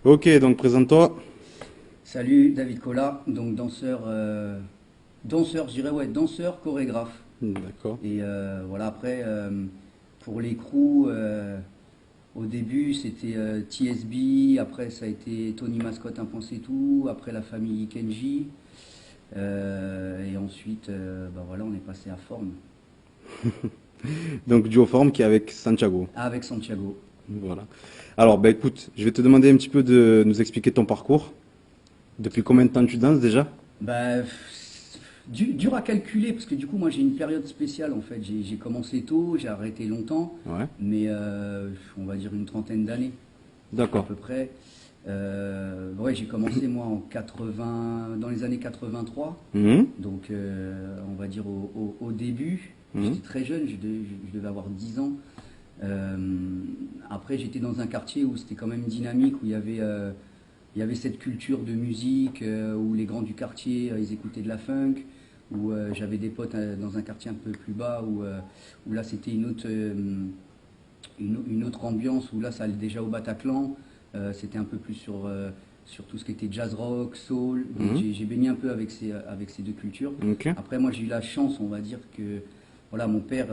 Ok, donc présente-toi. Salut, David Collat, donc danseur, je dirais ouais, danseur, chorégraphe. D'accord. Et voilà, après, pour les crews, au début c'était TSB, après ça a été Tony Mascotte, un point c'est tout, après la famille Kenji, et ensuite, bah voilà, on est passé à Forme, Donc duo forme qui est avec Santiago. avec Santiago. Voilà. Alors, bah écoute, je vais te demander un petit peu de nous expliquer ton parcours. Depuis combien de temps tu danses déjà? Bah, dur à calculer parce que du coup moi j'ai une période spéciale en fait. J'ai commencé tôt, j'ai arrêté longtemps, Ouais. mais on va dire une trentaine d'années à D'accord. peu près. Ouais, j'ai commencé moi en 80, dans les années 83, Mhm. donc on va dire au début. Mhm. J'étais très jeune, je devais avoir 10 ans. Euh, Après j'étais dans un quartier où c'était quand même dynamique, où il y avait cette culture de musique où les grands du quartier ils écoutaient de la funk, où j'avais des potes dans un quartier un peu plus bas où là c'était une autre ambiance, où là ça allait déjà au Bataclan. C'était un peu plus sur tout ce qui était jazz rock, soul. Donc Mhm. j'ai baigné un peu avec ces deux cultures. Ok. Après moi j'ai eu la chance, on va dire que voilà, mon père,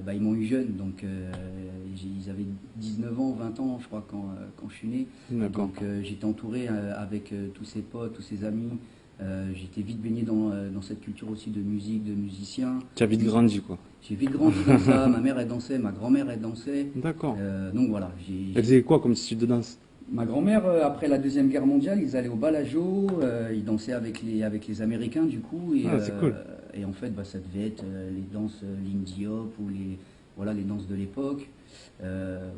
bah, ils m'ont eu jeune, donc ils avaient 19 ans, 20 ans, je crois, quand je suis né. D'accord. Donc j'étais entouré avec tous ses potes, tous ses amis. J'étais vite baigné dans cette culture aussi de musique, de musiciens. Tu as vite grandi, quoi. J'ai vite grandi dans ça. Ma mère, elle dansait, ma grand-mère, elle dansait. D'accord. Donc voilà, Elle faisait quoi comme style de danse? ma grand-mère, après la Deuxième Guerre mondiale, ils allaient au Balajo, ils dansaient avec les Américains du coup, Ah, c'est cool. et en fait bah, ça devait être les danses Lindy Hop ou voilà, les danses de l'époque.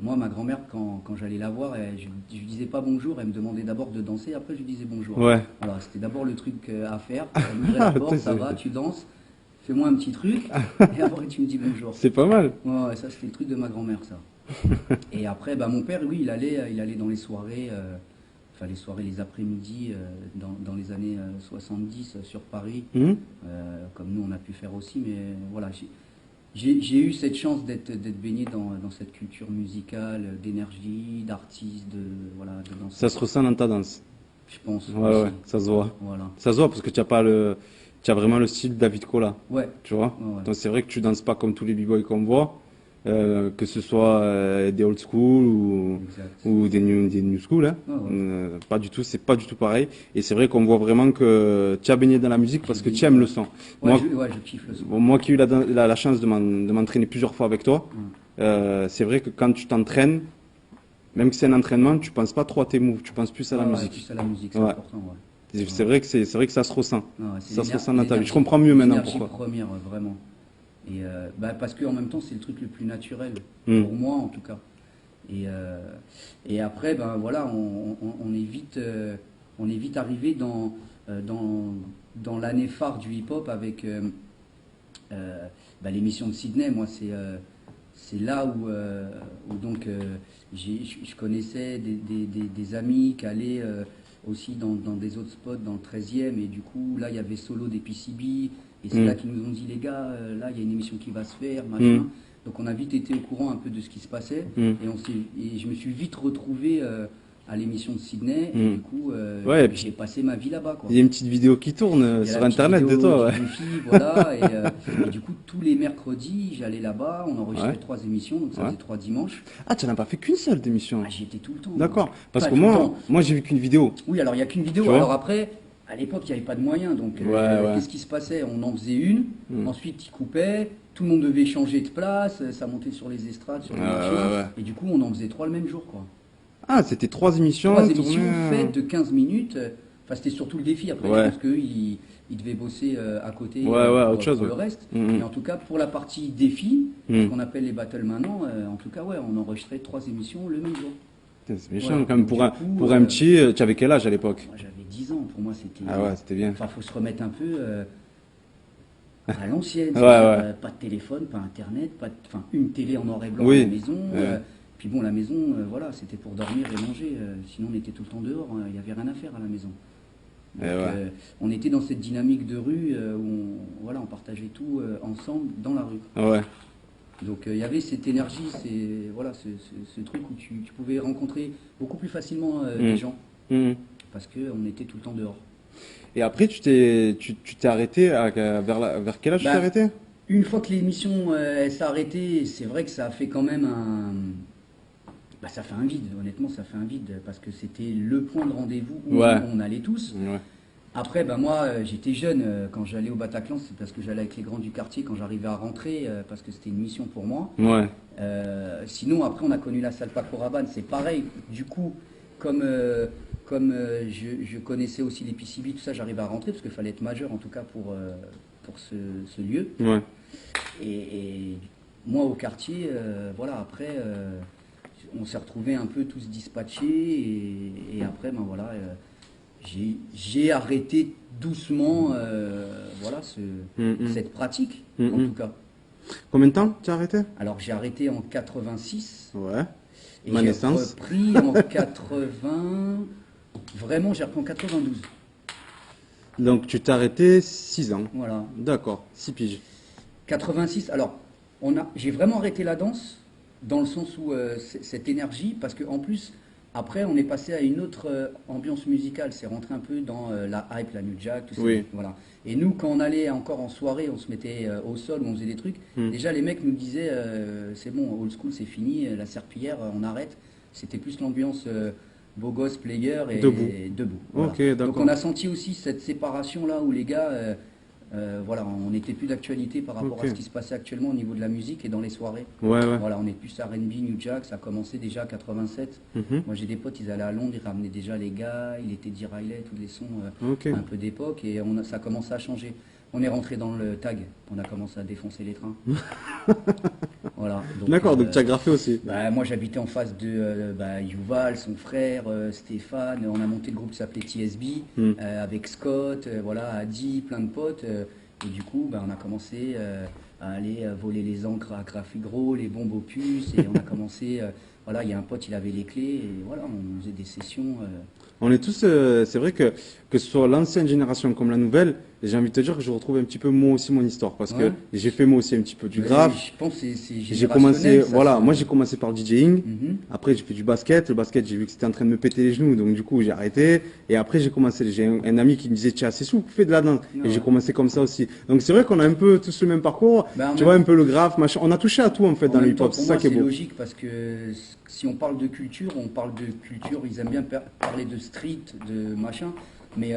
Moi, ma grand-mère, quand j'allais la voir, je lui disais pas bonjour, elle me demandait d'abord de danser, après je lui disais bonjour. Ouais. Voilà, c'était d'abord le truc à faire, elle m'ouvrait la Ah, putain, porte, ça va, tu danses, fais-moi un petit truc, et après tu me dis bonjour. c'est pas mal. Ouais, ouais, ça c'était le truc de ma grand-mère, ça. Et après, bah, mon père, oui, il allait dans les soirées, enfin les soirées, les après-midi, dans les années 70 sur Paris, Mhm. comme nous on a pu faire aussi. Mais voilà, j'ai eu cette chance d'être baigné dans cette culture musicale, d'énergie, d'artistes, voilà, de Ça danseurs. se ressent dans ta danse. Je pense Ouais, aussi. ouais, ça se voit. Voilà. Ça se voit parce que tu as pas le, tu as vraiment le style David Cola. Ouais, Tu vois? ouais, ouais. Donc c'est vrai que tu danses pas comme tous les b-boys qu'on voit, que ce soit des old school Exact. ou des new school, hein. Ouais, ouais. Pas du tout, c'est pas du tout pareil. Et c'est vrai qu'on voit vraiment que tu as baigné dans la musique J'ai parce que baigné, tu aimes le ouais. son. Ouais, Moi, ouais, je kiffe le son. bon, moi qui ai eu la chance de m'entraîner plusieurs fois avec toi, Mm. c'est vrai que quand tu t'entraînes, même si c'est un entraînement, tu penses pas trop à tes moves, tu penses plus à Ouais, la ouais, musique. plus à la musique, c'est Ouais. important, ouais. C'est Ouais. vrai que c'est vrai que ça se ressent. Ah ouais, c'est Ça se ressent dans ta vie. Je comprends mieux maintenant l'énergie pourquoi. première, vraiment. Et bah, parce que en même temps, c'est le truc le plus naturel, Hmm. pour moi en tout cas. Et après, ben voilà, on est vite arrivé dans l'année phare du hip-hop avec bah, l'émission de Sydney. Moi, c'est là où donc je connaissais des amis qui allaient aussi dans des autres spots dans le 13e, et du coup là il y avait Solo des PCB, et c'est Hmm. là qu'ils nous ont dit les gars, là il y a une émission qui va se faire, Hmm. machin. Donc on a vite été au courant un peu de ce qui se passait, Hmm. et je me suis vite retrouvé à l'émission de Sydney, et Hmm. du coup Ouais, et j'ai puis passé ma vie là-bas quoi. il y a une petite vidéo qui tourne Il y a la sur petite internet de vidéo toi, ouais. du défi, voilà. Et du coup, tous les mercredis, j'allais là-bas, on enregistrait Ouais. 3 émissions, donc ça Ouais. faisait 3 dimanches. Ah, tu n'en as pas fait qu'une seule d'émission. Ah, j'y étais tout le temps, moi. D'accord. Parce Enfin, que tout le moi, temps. moi j'ai vu qu'une vidéo. Oui, alors il n'y a qu'une Tu vidéo. vois? Alors après, à l'époque, il n'y avait pas de moyens. Donc, Ouais, ouais. qu'est-ce qui se passait? On en faisait une, Hmm. ensuite, il coupait, tout le monde devait changer de place, ça montait sur les estrades, sur les Ouais, machins. ouais, ouais. Et du coup, on en faisait 3 le même jour, quoi. Ah, c'était 3 émissions 3 émissions tournées. faites de 15 minutes. Enfin, c'était surtout le défi. Après, je Ouais. pense qu'eux, ils devaient bosser à côté Ouais, ouais, autre pour chose, le ouais. reste. Hmm. Mais en tout cas, pour la partie défi, ce Hmm. qu'on appelle les battles maintenant, en tout cas, ouais, on enregistrait 3 émissions le même jour. Putain, c'est méchant Voilà. quand même Donc, pour un petit. Tu avais quel âge à l'époque? moi, j'avais 10 ans. Pour moi, c'était. Ah ouais, c'était bien. Enfin, faut se remettre un peu à l'ancienne. Ouais, C'est-à-dire, ouais. pas de téléphone, pas internet, enfin, une télé en noir et blanc à la Oui. maison. Ouais. Puis bon, la maison, voilà, c'était pour dormir et manger. Sinon, on était tout le temps dehors. Il n'y avait rien à faire à la maison. Eh Donc, ouais. on était dans cette dynamique de rue voilà, on partageait tout ensemble dans la rue. Ouais. Donc il y avait cette énergie, voilà, ce truc où tu pouvais rencontrer beaucoup plus facilement Hmm. des gens. Mhm. parce qu'on était tout le temps dehors. Et après, tu t'es arrêté vers quel âge tu t'es Bah, arrêté? une fois que l'émission elle s'est arrêtée, c'est vrai que ça a fait quand même ça fait un vide, honnêtement, ça fait un vide, parce que c'était le point de rendez-vous où Ouais. on allait tous. Ouais. Après, moi, j'étais jeune quand j'allais au Bataclan, c'est parce que j'allais avec les grands du quartier quand j'arrivais à rentrer, parce que c'était une mission pour moi. Ouais. Sinon, après, on a connu la salle Paco Rabanne, c'est pareil. Du coup, comme je connaissais aussi les PCB, tout ça, j'arrivais à rentrer parce qu'il fallait être majeur en tout cas pour ce lieu. Ouais. Et moi, au quartier, voilà, après, on s'est retrouvés un peu tous dispatchés et après, voilà. J'ai arrêté doucement voilà, Mhm. cette pratique, en Mhm. tout cas. Combien de temps tu as arrêté? Alors j'ai arrêté en 86 Ouais. et Ma j'ai naissance. repris en 80. Vraiment, j'ai repris en 92. Donc tu t'es arrêté 6 ans. Voilà. D'accord, 6 piges. 86. Alors, j'ai vraiment arrêté la danse dans le sens où cette énergie, parce qu'en plus, après, on est passé à une autre ambiance musicale. C'est rentré un peu dans la hype, la New Jack, tout ça. Oui. Voilà. Et nous, quand on allait encore en soirée, on se mettait au sol, on faisait des trucs. Hmm. Déjà, les mecs nous disaient c'est bon, old school, c'est fini, la serpillière, on arrête. C'était plus l'ambiance beau gosse, player et Debout. debout. Voilà. Ok, Donc, d'accord. on a senti aussi cette séparation-là où les gars. Voilà, on n'était plus d'actualité par rapport Ok. à ce qui se passait actuellement au niveau de la musique et dans les soirées. Ouais, ouais. Voilà, on est plus R&B, New Jack, ça a commencé déjà à 87. Mhm. Moi j'ai des potes, ils allaient à Londres, ils ramenaient déjà les gars, il était D-Riley, tous les sons Ok. un peu d'époque et ça a commencé à changer. On est rentré dans le tag, on a commencé à défoncer les trains. Voilà. Donc, D'accord, donc tu as graffé aussi. moi j'habitais en face de Yuval, son frère, Stéphane, on a monté le groupe qui s'appelait TSB, Hmm. avec Scott, voilà, Adi, plein de potes, et du coup on a commencé à aller voler les encres à Graphigro, les bombes aux puces, et on a commencé, voilà, il y a un pote, il avait les clés, et voilà, on faisait des sessions. On est tous, c'est vrai que ce soit l'ancienne génération comme la nouvelle, j'ai envie de te dire que je retrouve un petit peu moi aussi mon histoire parce que Ouais. j'ai fait moi aussi un petit peu du Mais graphe. je pense que c'est J'ai commencé, générationnel, ça, voilà, c'est- moi j'ai commencé par le DJing. Mhm. Après j'ai fait du basket. Le basket, j'ai vu que c'était en train de me péter les genoux, donc du coup j'ai arrêté. Et après j'ai commencé, j'ai un ami qui me disait tiens c'est sous, fais de la danse. Ah Et j'ai ouais. commencé comme ça aussi. Donc c'est vrai qu'on a un peu tous le même parcours. Ben, en Tu même- vois un peu le graphe, machin. On a touché à tout en fait En dans le même temps, hip-hop. C'est pour ça moi, qui est c'est beau. logique parce que si on parle de culture, on parle de culture. Ils aiment bien parler de street, de machin, mais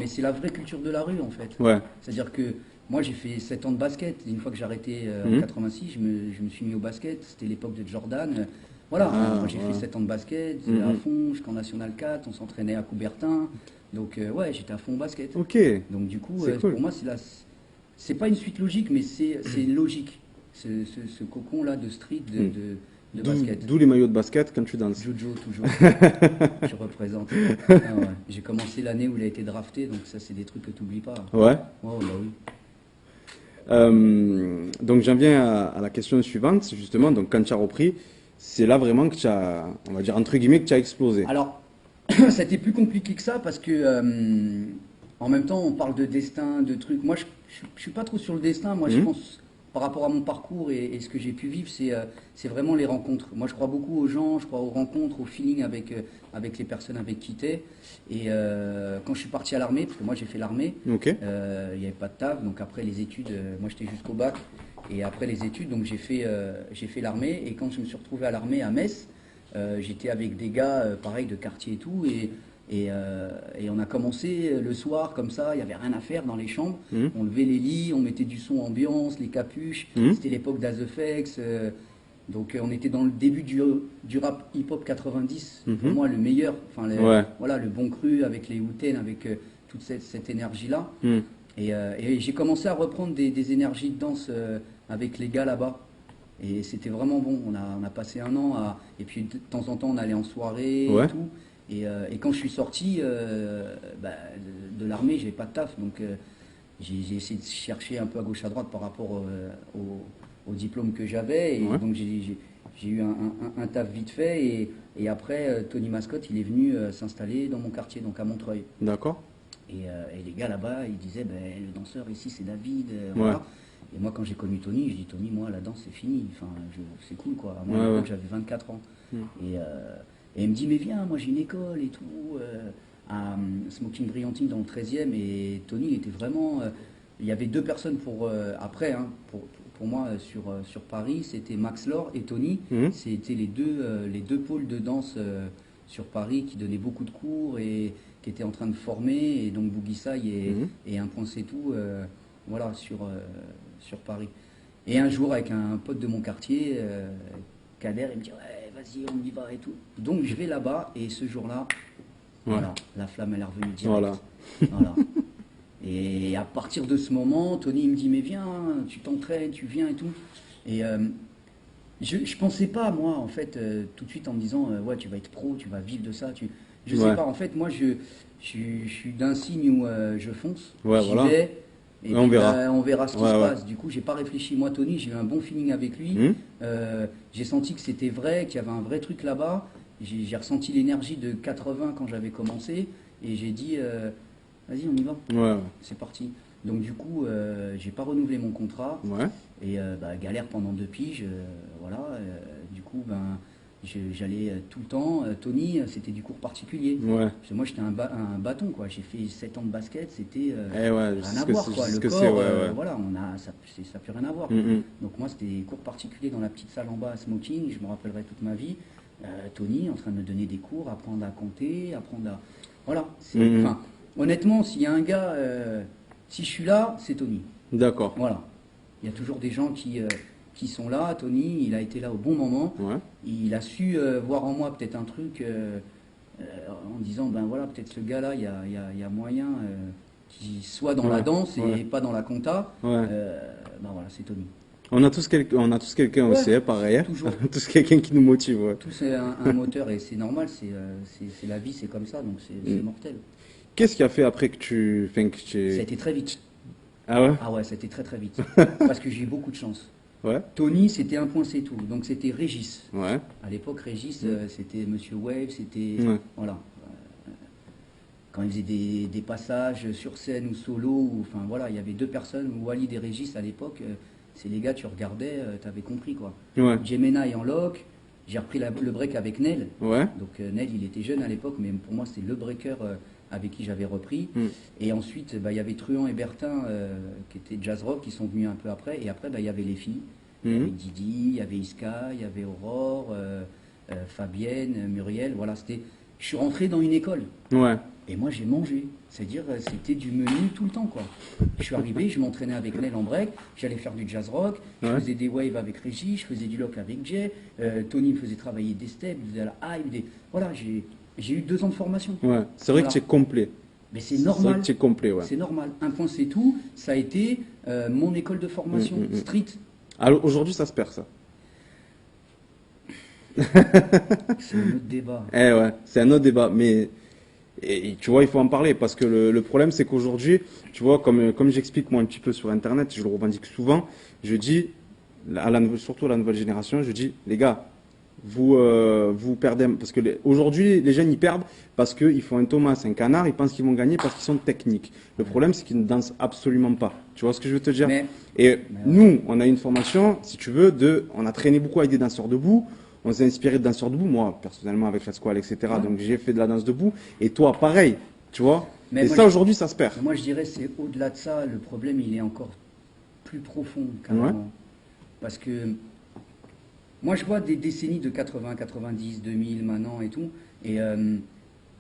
c'est la vraie culture de la rue en fait. Ouais. C'est-à-dire que moi, j'ai fait 7 ans de basket. Et une fois que j'ai arrêté en Mhm. 86, je me suis mis au basket. C'était l'époque de Jordan. Voilà, Ah, moi j'ai ouais. fait 7 ans de basket à Mhm. fond jusqu'en National 4. On s'entraînait à Coubertin. Donc, ouais, j'étais à fond au basket. Ok. Donc, du coup, C'est cool. pour moi, c'est pas une suite logique, mais c'est logique. Ce cocon-là de street, Mhm. de basket. D'où les maillots de basket quand tu danses. Jojo, toujours. Je représente. Ah ouais. J'ai commencé l'année où il a été drafté, donc ça, c'est des trucs que tu n'oublies pas. Ouais. Oh, bah oui. Donc j'en viens à la question suivante, justement. Donc quand tu as repris, c'est là vraiment que tu as, on va dire entre guillemets, que tu as explosé. Alors, ça a été plus compliqué que ça parce que, en même temps, on parle de destin, de trucs. Moi, je suis pas trop sur le destin. Moi, je Mhm. pense, par rapport à mon parcours et ce que j'ai pu vivre, c'est vraiment les rencontres. Moi, je crois beaucoup aux gens, je crois aux rencontres, au feeling avec les personnes avec qui t'es. Et quand je suis parti à l'armée, parce que moi, j'ai fait l'armée, Ok. il n'y avait pas de taf. Donc après les études, moi, j'étais jusqu'au bac. Et après les études, donc j'ai fait l'armée. Et quand je me suis retrouvé à l'armée à Metz, j'étais avec des gars, pareil, de quartier et tout. Et on a commencé le soir comme ça, il n'y avait rien à faire dans les chambres. Mhm. On levait les lits, on mettait du son ambiance, les capuches. Mhm. C'était l'époque d'Azefex. Donc on était dans le début du rap hip-hop 90. Pour Mhm. moi, le meilleur. Enfin, Ouais. voilà, le bon cru avec les Wu-Tang, avec toute cette énergie-là. Mhm. Et j'ai commencé à reprendre des énergies de danse avec les gars là-bas. Et c'était vraiment bon. On a passé un an et puis de temps en temps on allait en soirée Ouais. et tout. Et quand je suis sorti de l'armée, j'avais pas de taf. Donc j'ai essayé de chercher un peu à gauche à droite par rapport au diplôme que j'avais. Et Ouais. donc j'ai eu un taf vite fait. Et après, Tony Mascotte, il est venu s'installer dans mon quartier, donc à Montreuil. D'accord. Et les gars là-bas, ils disaient, ben, le danseur ici, c'est David. Ouais. Voilà. Et moi, quand j'ai connu Tony, je dis, Tony, moi, la danse, c'est fini. Enfin, c'est cool, quoi. Moi, à Ouais, l'époque, ouais. j'avais 24 ans. Mm. Et il me dit, mais viens, moi j'ai une école et tout, à Smoking Brillanting dans le 13e. Et Tony était vraiment. Il y avait deux personnes après, hein, pour moi sur Paris, c'était Max Lore et Tony. Mhm. C'était les deux pôles de danse sur Paris qui donnaient beaucoup de cours et qui étaient en train de former. Et donc Boogie Sai Mhm. et un point c'est tout, voilà, sur Paris. Et un jour, avec un pote de mon quartier, Kader, il me dit, ouais, vas-y, on y va et tout. Donc je vais là-bas et ce jour-là, Ouais. voilà, la flamme elle est revenue direct. Voilà. Voilà. Et à partir de ce moment, Tony il me dit, mais viens, tu t'entraînes, tu viens et tout. Et je pensais pas, moi, en fait, tout de suite en me disant, ouais, tu vas être pro, tu vas vivre de ça. Je sais Ouais. pas, en fait, moi, je suis d'un signe où je fonce, Ouais, j'y voilà. vais, et Et on puis, verra. on verra ce qui Ouais, se ouais. passe. Du coup, j'ai pas réfléchi. Moi, Tony, j'ai eu un bon feeling avec lui. Mhm. J'ai senti que c'était vrai, qu'il y avait un vrai truc là-bas. J'ai ressenti l'énergie de 80 quand j'avais commencé, et j'ai dit, vas-y, on y va. Ouais, C'est parti. Donc du coup, j'ai pas renouvelé mon contrat ouais. et galère pendant 2 piges, voilà. Du coup, j'allais tout le temps. Tony, c'était du cours particulier. Ouais. Parce que moi, j'étais un bâton, quoi. J'ai fait 7 ans de basket, c'était Eh ouais, je rien sais à ce que voir, c'est, je quoi. sais ce Le que corps, c'est, ouais, ouais. voilà, ça n'a plus rien à voir. Mhm. Donc moi, c'était cours particuliers dans la petite salle en bas à Smoking. Je me rappellerai toute ma vie. Tony en train de me donner des cours, apprendre à compter, apprendre à... Voilà. Mhm. Enfin, honnêtement, s'il y a un gars, si je suis là, c'est Tony. D'accord. Voilà. Il y a toujours des gens qui sont là. Tony, il a été là au bon moment. Ouais. Il a su voir en moi peut-être un truc en disant, ben voilà, peut-être ce gars-là, il y a moyen qu'il soit dans la Ouais, danse et ouais. pas dans la compta. Ouais. Ben voilà, c'est Tony. On a tous quelqu'un Ouais, aussi, hein, pareil. Hein. toujours. Tous quelqu'un qui nous motive, ouais. Tout c'est un moteur et c'est normal, c'est la vie, c'est comme ça, donc c'est mortel. Qu'est-ce qui a fait après enfin, que Ça a tu... été très vite. Ah ouais? Ah ouais, ça a été très très vite. Parce que j'ai eu beaucoup de chance. Ouais. Tony, c'était un point, c'est tout. Donc c'était Régis. Ouais. À l'époque, Régis, c'était Monsieur Wave, c'était. Ouais. Voilà. Quand il faisait des passages sur scène ou solo, enfin voilà, il y avait deux personnes, Walid et Régis à l'époque, c'est les gars, tu regardais, t'avais compris quoi. Ouais. Gemena est en loc, j'ai repris le break avec Nel. Ouais. Donc Nel, il était jeune à l'époque, mais pour moi, c'était le breaker avec qui j'avais repris. Mm. Et ensuite, il y avait Truand et Bertin, qui étaient jazz rock, qui sont venus un peu après. Et après, il y avait les filles. Il y avait Mhm. Didi, il y avait Iska, il y avait Aurore, Fabienne, Muriel. Voilà, je suis rentré dans une école. Ouais. Et moi, j'ai mangé. C'est-à-dire, c'était du menu tout le temps, quoi. Je suis arrivé, je m'entraînais avec Nel en break, j'allais faire du jazz rock, je Ouais. faisais des waves avec Régis, je faisais du lock avec Jay, Tony me faisait travailler des steps, il faisait la hype, voilà, j'ai eu 2 ans de formation. Ouais. C'est vrai Voilà. que tu es complet. Mais c'est C'est vrai normal. que tu es complet, ouais. C'est normal. Un point, c'est tout. Ça a été mon école de formation, street. Alors aujourd'hui, ça se perd, ça. C'est un autre débat. Eh ouais, c'est un autre débat, mais et tu vois, il faut en parler parce que le problème, c'est qu'aujourd'hui, tu vois, comme j'explique moi un petit peu sur Internet, je le revendique souvent, je dis, surtout à la nouvelle génération, je dis, les gars, vous perdez, parce que aujourd'hui, les jeunes, ils perdent parce qu'ils font un Thomas, un canard, ils pensent qu'ils vont gagner parce qu'ils sont techniques. Le problème, c'est qu'ils ne dansent absolument pas. Tu vois ce que je veux te dire? Mais Et nous, on a une formation, si tu veux, on a traîné beaucoup avec des danseurs debout. On s'est inspiré de danseurs debout, moi, personnellement, avec la squale, etc. Ouais. Donc, j'ai fait de la danse debout. Et toi, pareil, tu vois. Mais Et moi, ça, aujourd'hui, ça se perd. moi, je dirais, c'est au-delà de ça, le problème, il est encore plus profond, carrément. Ouais. Parce que moi, je vois des décennies de 80, 90, 2000 maintenant et tout. Et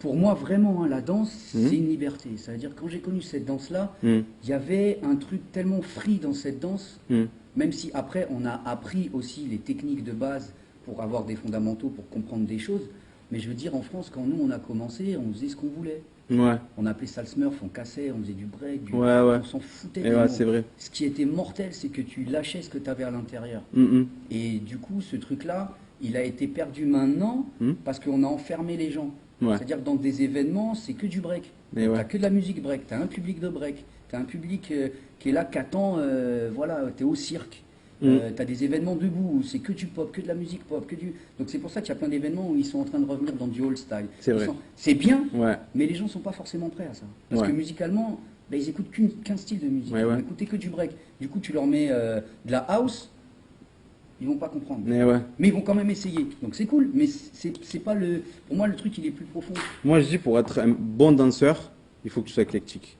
pour moi, vraiment, hein, la danse, c'est une liberté. Ça veut dire, quand j'ai connu cette danse-là, Mhm. il y avait un truc tellement free dans cette danse, Mhm. même si après, on a appris aussi les techniques de base pour avoir des fondamentaux, pour comprendre des choses. Mais je veux dire, en France, quand nous, on a commencé, on faisait ce qu'on voulait. Ouais, On appelait ça le smurf, on cassait, on faisait du break, Ouais, ouais. on s'en foutait. et des ouais, mots. c'est vrai. Ce qui était mortel, c'est que tu lâchais ce que tu avais à l'intérieur. Mhm. Et du coup, ce truc-là, il a été perdu maintenant Mhm. parce qu'on a enfermé les gens. Ouais. C'est-à-dire que dans des événements, c'est que du break. Et ouais. T'as que de la musique break, t'as un public de break, t'as un public qui est là, qui attend, voilà, t'es au cirque. T'as des événements debout où c'est que du pop, que de la musique pop, que du. Donc c'est pour ça qu'il y a plein d'événements où ils sont en train de revenir dans du old style. C'est vrai. C'est bien, Ouais. mais les gens sont pas forcément prêts à ça. Parce Ouais. que musicalement, ben, ils écoutent qu'un style de musique. Ouais, Ils ouais. vont écouter que du break. Du coup, tu leur mets de la house, Ils vont pas comprendre. Mais ouais. Mais ils vont quand même essayer. Donc c'est cool, mais c'est pas le. Pour moi, le truc, il est plus profond. Moi, je dis pour être un bon danseur, il faut que tu sois éclectique.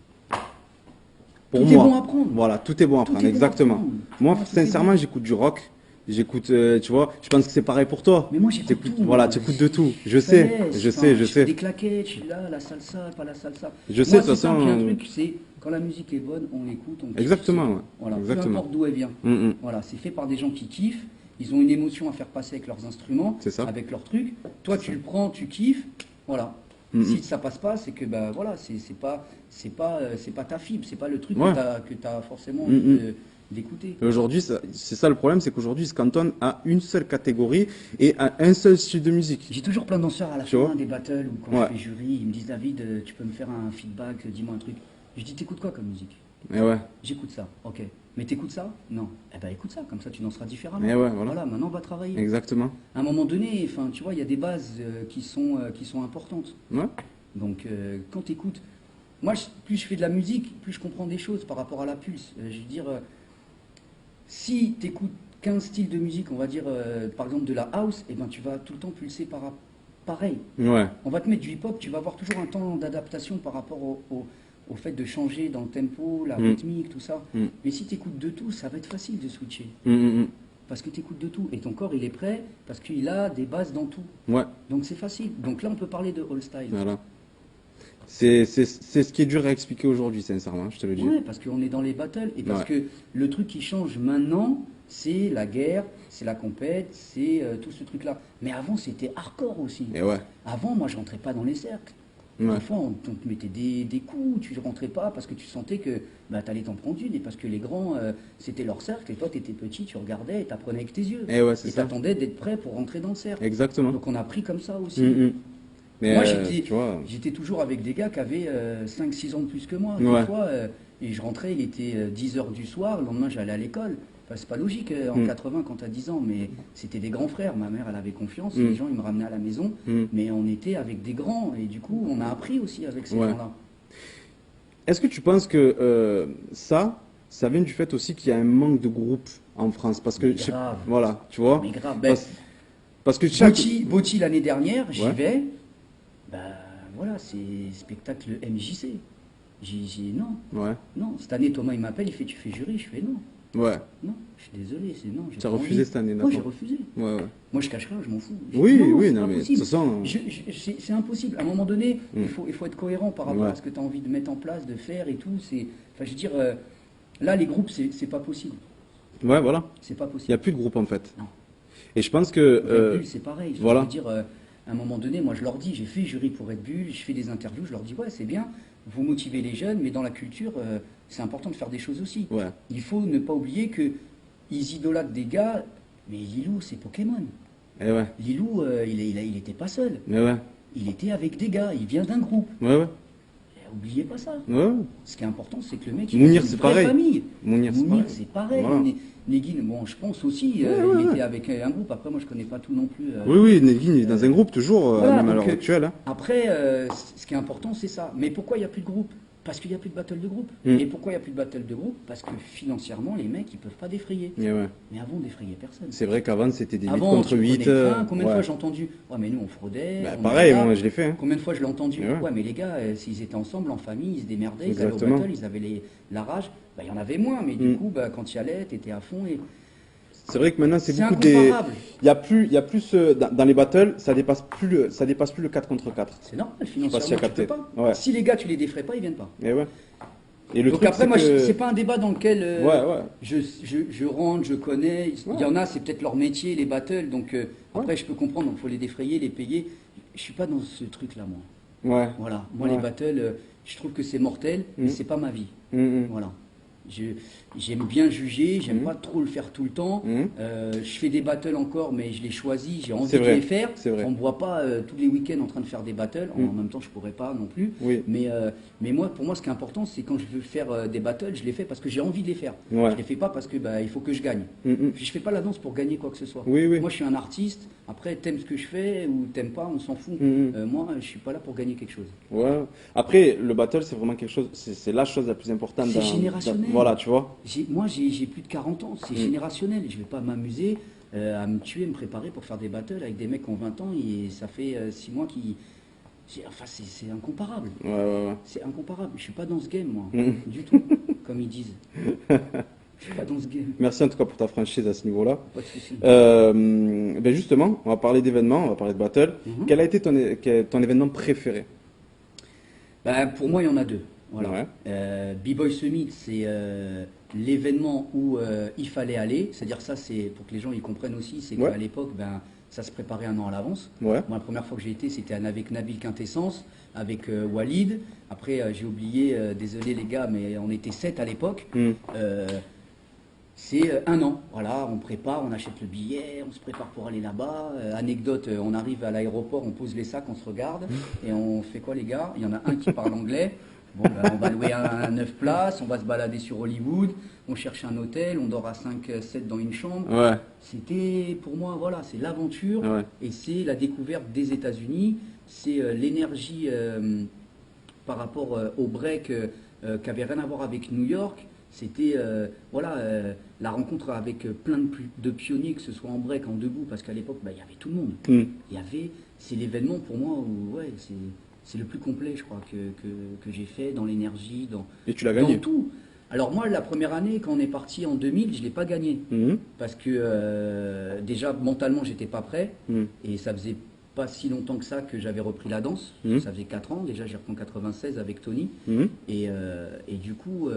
Pour Tout moi, est bon à prendre. voilà, tout est bon à Tout prendre, est bon à exactement. prendre. Moi, Ouais, tout est sincèrement, bon. j'écoute du rock, j'écoute, tu vois, je pense que c'est pareil pour toi. Mais moi, j'écoute T'écoutes- tout. Voilà, moi. tu écoutes de tout. Je Ça sais, y est, je enfin, sais, je fais sais. des claquettes, je suis là, la salsa, pas la salsa. Je sais, Moi, de toute c'est simple, il y a un façon, truc, c'est quand la musique est bonne, on l'écoute, on kiffe. Exactement, ouais. Voilà, peu Exactement. importe d'où elle vient. Mm. Voilà, c'est fait par des gens qui kiffent. Ils ont une émotion à faire passer avec leurs instruments, C'est ça. avec leurs trucs. Toi, tu le prends, tu kiffes. Voilà. Mm. Si ça passe pas, c'est que bah voilà, c'est pas ta fibre, c'est pas le truc Ouais. que t'as forcément Mm, envie mm. d'écouter. Et aujourd'hui, c'est ça le problème, c'est qu'aujourd'hui, ils se cantonnent à une seule catégorie et à un seul style de musique. J'ai toujours plein de danseurs à la Tu fin vois des battles ou quand Ouais. je fais jury, ils me disent David, tu peux me faire un feedback, dis-moi un truc. Je dis t'écoutes quoi comme musique? Et ouais, J'écoute ça, ok. Mais t'écoutes ça? Non. Eh ben écoute ça, comme ça tu danseras différemment. et ouais, voilà. Maintenant on va travailler. Exactement. À un moment donné, enfin tu vois, il y a des bases qui sont importantes. Ouais. Donc quand t'écoutes, moi plus je fais de la musique, plus je comprends des choses par rapport à la pulse. Je veux dire, si t'écoutes qu'un style de musique, on va dire par exemple de la house, et ben tu vas tout le temps pulser pareil. Ouais. On va te mettre du hip-hop, tu vas avoir toujours un temps d'adaptation par rapport au fait de changer dans le tempo, la rythmique, tout ça. Mm. Mais si tu écoutes de tout, ça va être facile de switcher. Mm. Parce que tu écoutes de tout. Et ton corps, il est prêt parce qu'il a des bases dans tout. Ouais, Donc c'est facile. Donc là, on peut parler de all style. voilà. C'est ce qui est dur à expliquer aujourd'hui, sincèrement, je te le dis. Ouais, parce qu'on est dans les battles. Et parce Ouais. que le truc qui change maintenant, c'est la guerre, c'est la compète, c'est tout ce truc-là. Mais avant, c'était hardcore aussi. Et ouais. Avant, moi, je rentrais pas dans les cercles. Ouais. Des fois, on te mettait des coups, tu ne rentrais pas parce que tu sentais que bah, tu allais t'en prendre une et parce que les grands, c'était leur cercle et toi, tu étais petit, tu regardais et tu apprenais avec tes yeux. Et ouais, c'est Et ça. t'attendais d'être prêt pour rentrer dans le cercle. Exactement. Donc on a pris comme ça aussi. Mais Moi, tu vois, j'étais toujours avec des gars qui avaient 5-6 ans de plus que moi. Ouais. Des fois, et je rentrais, il était 10 heures du soir, le lendemain, j'allais à l'école. Enfin, c'est pas logique en 80 quand tu as 10 ans, mais c'était des grands frères. Ma mère, elle avait confiance. Les gens, ils me ramenaient à la maison. Mais on était avec des grands. Et du coup, on a appris aussi avec ces Ouais. gens-là. est-ce que tu penses que ça vient du fait aussi qu'il y a un manque de groupe en France? Parce que, Mais grave. voilà, tu vois, Mais grave. parce que chaque... Botti l'année dernière, j'y Ouais. vais. Bah voilà, c'est spectacle MJC. Non, Ouais, non. Cette année, Thomas, il m'appelle, il fait tu fais jury. Je fais non. ouais, Non, je suis désolé, c'est non. j'ai Tu as pas refusé envie. cette année, Moi, j'ai d'accord. refusé. ouais. Moi, je cache rien, je m'en fous. Oui, Non, oui, c'est non, pas mais de possible. toute façon... C'est impossible. À un moment donné, il faut être cohérent par rapport Ouais. à ce que tu as envie de mettre en place, de faire et tout. Enfin, je veux dire, là, les groupes, c'est pas possible. Ouais, voilà. C'est pas Il n'y possible. a plus de groupe, en fait. Non. Et je pense que... Red Bull, c'est pareil. voilà. Je veux dire, à un moment donné, moi, je leur dis, j'ai fait jury pour Red Bull, je fais des interviews, je leur dis, ouais, c'est bien, vous motivez les jeunes, mais dans la culture, c'est important de faire des choses aussi. Ouais. Il faut ne pas oublier que ils idolâtrent des gars, mais Lilou, c'est Pokémon. Et ouais, Lilou, il était pas seul. mais ouais, Il était avec des gars, il vient d'un groupe. ouais, ouais. Et oubliez pas ça. Ouais. Ce qui est important, c'est que le mec, Mounir, il a une c'est vraie pareil. famille. Mounir, c'est pareil. c'est pareil. Voilà. Neguin, bon, je pense aussi, Ouais, il ouais. était avec un groupe. Après, moi, je connais pas tout non plus. Oui, oui, Nevin est dans un groupe toujours, Voilà, même à donc, l'heure actuelle. Hein. Après, ce qui est important, c'est ça. Mais pourquoi il n'y a plus de groupe? Parce qu'il n'y a plus de battle de groupe. Mm. Et pourquoi il n'y a plus de battle de groupe? Parce que financièrement, les mecs, ils peuvent pas défrayer. Et ouais. Mais avant, on défrayait personne. C'est vrai qu'avant, c'était des 8 Avant, contre tu 8. prenais le train. Combien de ouais. fois j'ai entendu? Ouais, mais nous, on fraudait. Bah, on pareil, était là. moi, je l'ai fait. Hein. Combien de fois je l'ai entendu? Ouais. Ouais, mais les gars, s'ils étaient ensemble, en famille, ils se démerdaient, ils allaient au Exactement. battle, ils avaient la rage. Bah, il y en avait moins, mais du coup, bah, quand tu y allais, tu étais à fond. Et... C'est vrai que maintenant, c'est C'est beaucoup des. incomparable. Il y a plus dans les battles, ça dépasse plus le 4 contre 4. C'est normal, pas si financièrement, t'as tu capté. peux pas. Ouais. Si les gars, tu les défrais pas, ils viennent pas. Et ouais. Et le Donc truc, après, c'est moi, que... c'est pas un débat dans lequel Ouais. je rentre, je connais. Il y en a, c'est peut-être leur métier, les battles. Donc après, je peux comprendre. Donc, faut les défrayer, les payer. Je suis pas dans ce truc-là, moi. Ouais. Voilà. Moi, Ouais. les battles, je trouve que c'est mortel, mais c'est pas ma vie. Voilà. J'aime bien juger, j'aime pas trop le faire tout le temps. Je fais des battles encore, mais je les choisis, j'ai envie C'est de vrai, les faire. c'est vrai. On me voit pas tous les week-ends en train de faire des battles. En même temps, je pourrais pas non plus. Oui. Mais moi, pour moi, ce qui est important, c'est quand je veux faire des battles, je les fais parce que j'ai envie de les faire. Ouais. Je les fais pas parce que il faut que je gagne. Puis je fais pas la danse pour gagner quoi que ce soit. Oui, oui. Moi, je suis un artiste. Après, t'aimes ce que je fais ou t'aimes pas, on s'en fout. Moi, je suis pas là pour gagner quelque chose. Ouais. Après, le battle, c'est vraiment quelque chose, c'est la chose la plus importante. C'est générationnel. Voilà, tu vois. Moi, j'ai plus de 40 ans, c'est générationnel. Je vais pas m'amuser. à me tuer, me préparer pour faire des battles avec des mecs qui ont 20 ans et ça fait 6 mois qui... Enfin, c'est incomparable. Ouais, ouais, ouais. C'est incomparable. Je suis pas dans ce game, moi. Mm. Du tout, comme ils disent. Je suis pas dans ce game. Merci en tout cas pour ta franchise à ce niveau-là. Pas de souci. Ben justement, on va parler d'événements, on va parler de battle. Mhm. Quel a été ton événement préféré? Ben, pour moi, il y en a deux. Voilà. Ouais. B-Boy Summit, c'est l'événement où il fallait aller. C'est-à-dire ça, c'est pour que les gens y comprennent aussi, c'est Ouais. qu'à l'époque, ben, ça se préparait un an à l'avance. Ouais. Moi, la première fois que j'ai été, c'était avec Nabil Quintessence, avec Walid. Après, j'ai oublié, désolé les gars, mais on était 7 à l'époque. Mm. C'est un an. Voilà, on prépare, on achète le billet, on se prépare pour aller là-bas. Anecdote, on arrive à l'aéroport, on pose les sacs, on se regarde et on fait quoi les gars? Il y en a un qui parle anglais. Bon, ben, on va louer un 9 places, on va se balader sur Hollywood, on cherche un hôtel, on dort à 5-7 dans une chambre. Ouais. C'était pour moi, voilà, c'est l'aventure Ouais. et c'est la découverte des États-Unis. C'est l'énergie par rapport au break qui avait rien à voir avec New York. C'était voilà, la rencontre avec plein de pionniers, que ce soit en break, en debout, parce qu'à l'époque, bah, il y avait tout le monde. Mm. Il y avait, c'est l'événement pour moi où ouais, c'est le plus complet, je crois, que j'ai fait dans l'énergie, Et tu l'as dans gagné. tout. Alors moi, la première année, quand on est parti en 2000, je ne l'ai pas gagné. Mm. Parce que déjà, mentalement, j'étais pas prêt. Mm. Et ça faisait pas si longtemps que ça que j'avais repris la danse. Mhm. Ça faisait 4 ans. Déjà, j'ai repris en 96 avec Tony. Mm. Et du coup,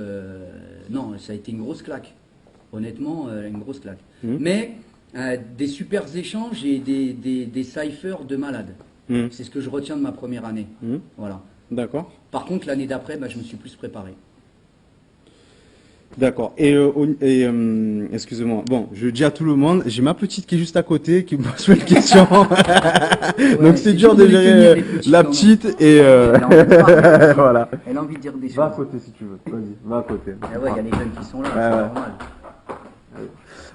non, ça a été une grosse claque. Honnêtement, une grosse claque. Mhm. Mais des super échanges et des cyphers de malades. Mm. C'est ce que je retiens de ma première année. Mm. Voilà. D'accord. Par contre, l'année d'après, bah, je me suis plus préparé. D'accord. Excusez-moi. Bon, je dis à tout le monde, j'ai ma petite qui est juste à côté, qui me pose une question. Donc c'est dur de dur de les tenir, gérer les petits, la quand même. petite et Elle a envie de parler. voilà. Elle a envie de dire des Va à choses. côté si tu veux. Vas-y, va à côté. Ah ouais, il y a les jeunes qui sont là, Ouais, c'est ouais. normal.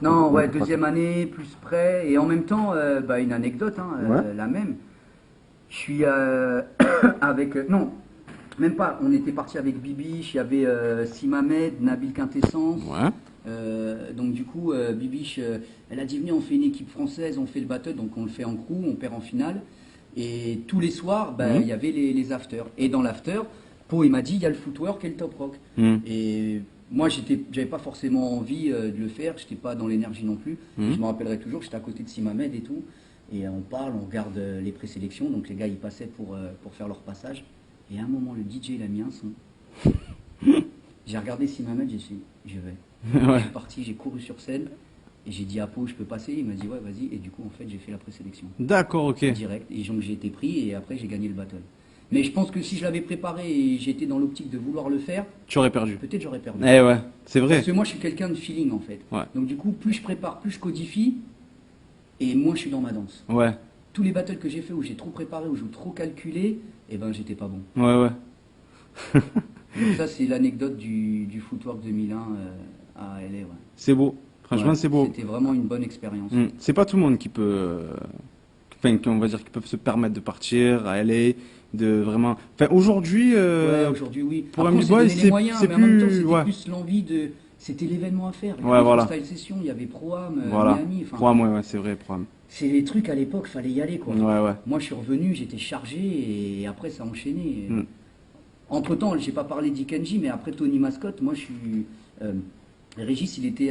Non, ouais, deuxième année, plus près, et en même temps, bah, une anecdote, hein, Ouais. la même. Je suis avec... non, même pas, on était parti avec Bibiche, il y avait Simamed, Nabil Quintessence. Ouais. Donc du coup, Bibiche, elle a dit, venez, on fait une équipe française, on fait le battle, donc on le fait en crew, on perd en finale. Et tous les soirs, bah, il y avait les afters. Et dans l'after, Po, il m'a dit, il y a le footwork et le top rock. Mm. Et moi, j'avais pas forcément envie de le faire, j'étais pas dans l'énergie non plus. Mhm. Je me rappellerai toujours, j'étais à côté de Simamed et tout. Et on parle, on regarde les présélections, donc les gars ils passaient pour faire leur passage. Et à un moment, le DJ il a mis un son. J'ai regardé Simamed, j'ai dit, je vais. Ouais. Je suis parti, j'ai couru sur scène et j'ai dit à Po, je peux passer? Il m'a dit, ouais, vas-y. Et du coup, en fait, j'ai fait la présélection D'accord, ok. direct. Et donc j'ai été pris et après j'ai gagné le battle. Mais je pense que si je l'avais préparé et j'étais dans l'optique de vouloir le faire, Tu aurais perdu. peut-être j'aurais perdu. Eh ouais, c'est vrai. Parce que moi, je suis quelqu'un de feeling en fait. Ouais. Donc du coup, plus je prépare, plus je codifie, et moins je suis dans ma danse. Ouais. Tous les battles que j'ai fait où j'ai trop préparé, où j'ai trop calculé, eh ben j'étais pas bon. Ouais, ouais. Donc ça, c'est l'anecdote du Footwork 2001 à LA. Ouais. C'est beau. Franchement, Ouais, c'est beau. C'était vraiment une bonne expérience. Mm. C'est pas tout le monde qui peut, enfin, on va dire, qui peuvent se permettre de partir à LA, de vraiment. Enfin, aujourd'hui, Ouais, aujourd'hui, oui. pour Après, un on s'est b-boy, donné les c'est moyens, c'est mais en même temps, plus, c'était ouais, plus l'envie de... C'était l'événement à faire. Il y Ouais, avait voilà. Freestyle Session, il y avait Pro-Am, voilà. Miami. Enfin, Pro-am, ouais, c'est vrai, Pro-am. c'est les trucs à l'époque, fallait y aller, quoi. Ouais, ouais. Moi, je suis revenu, j'étais chargé, et après, ça a enchaîné. Mm. Entre-temps, j'ai pas parlé d'Ikenji, mais après Tony Mascott, moi, je suis... Régis, il était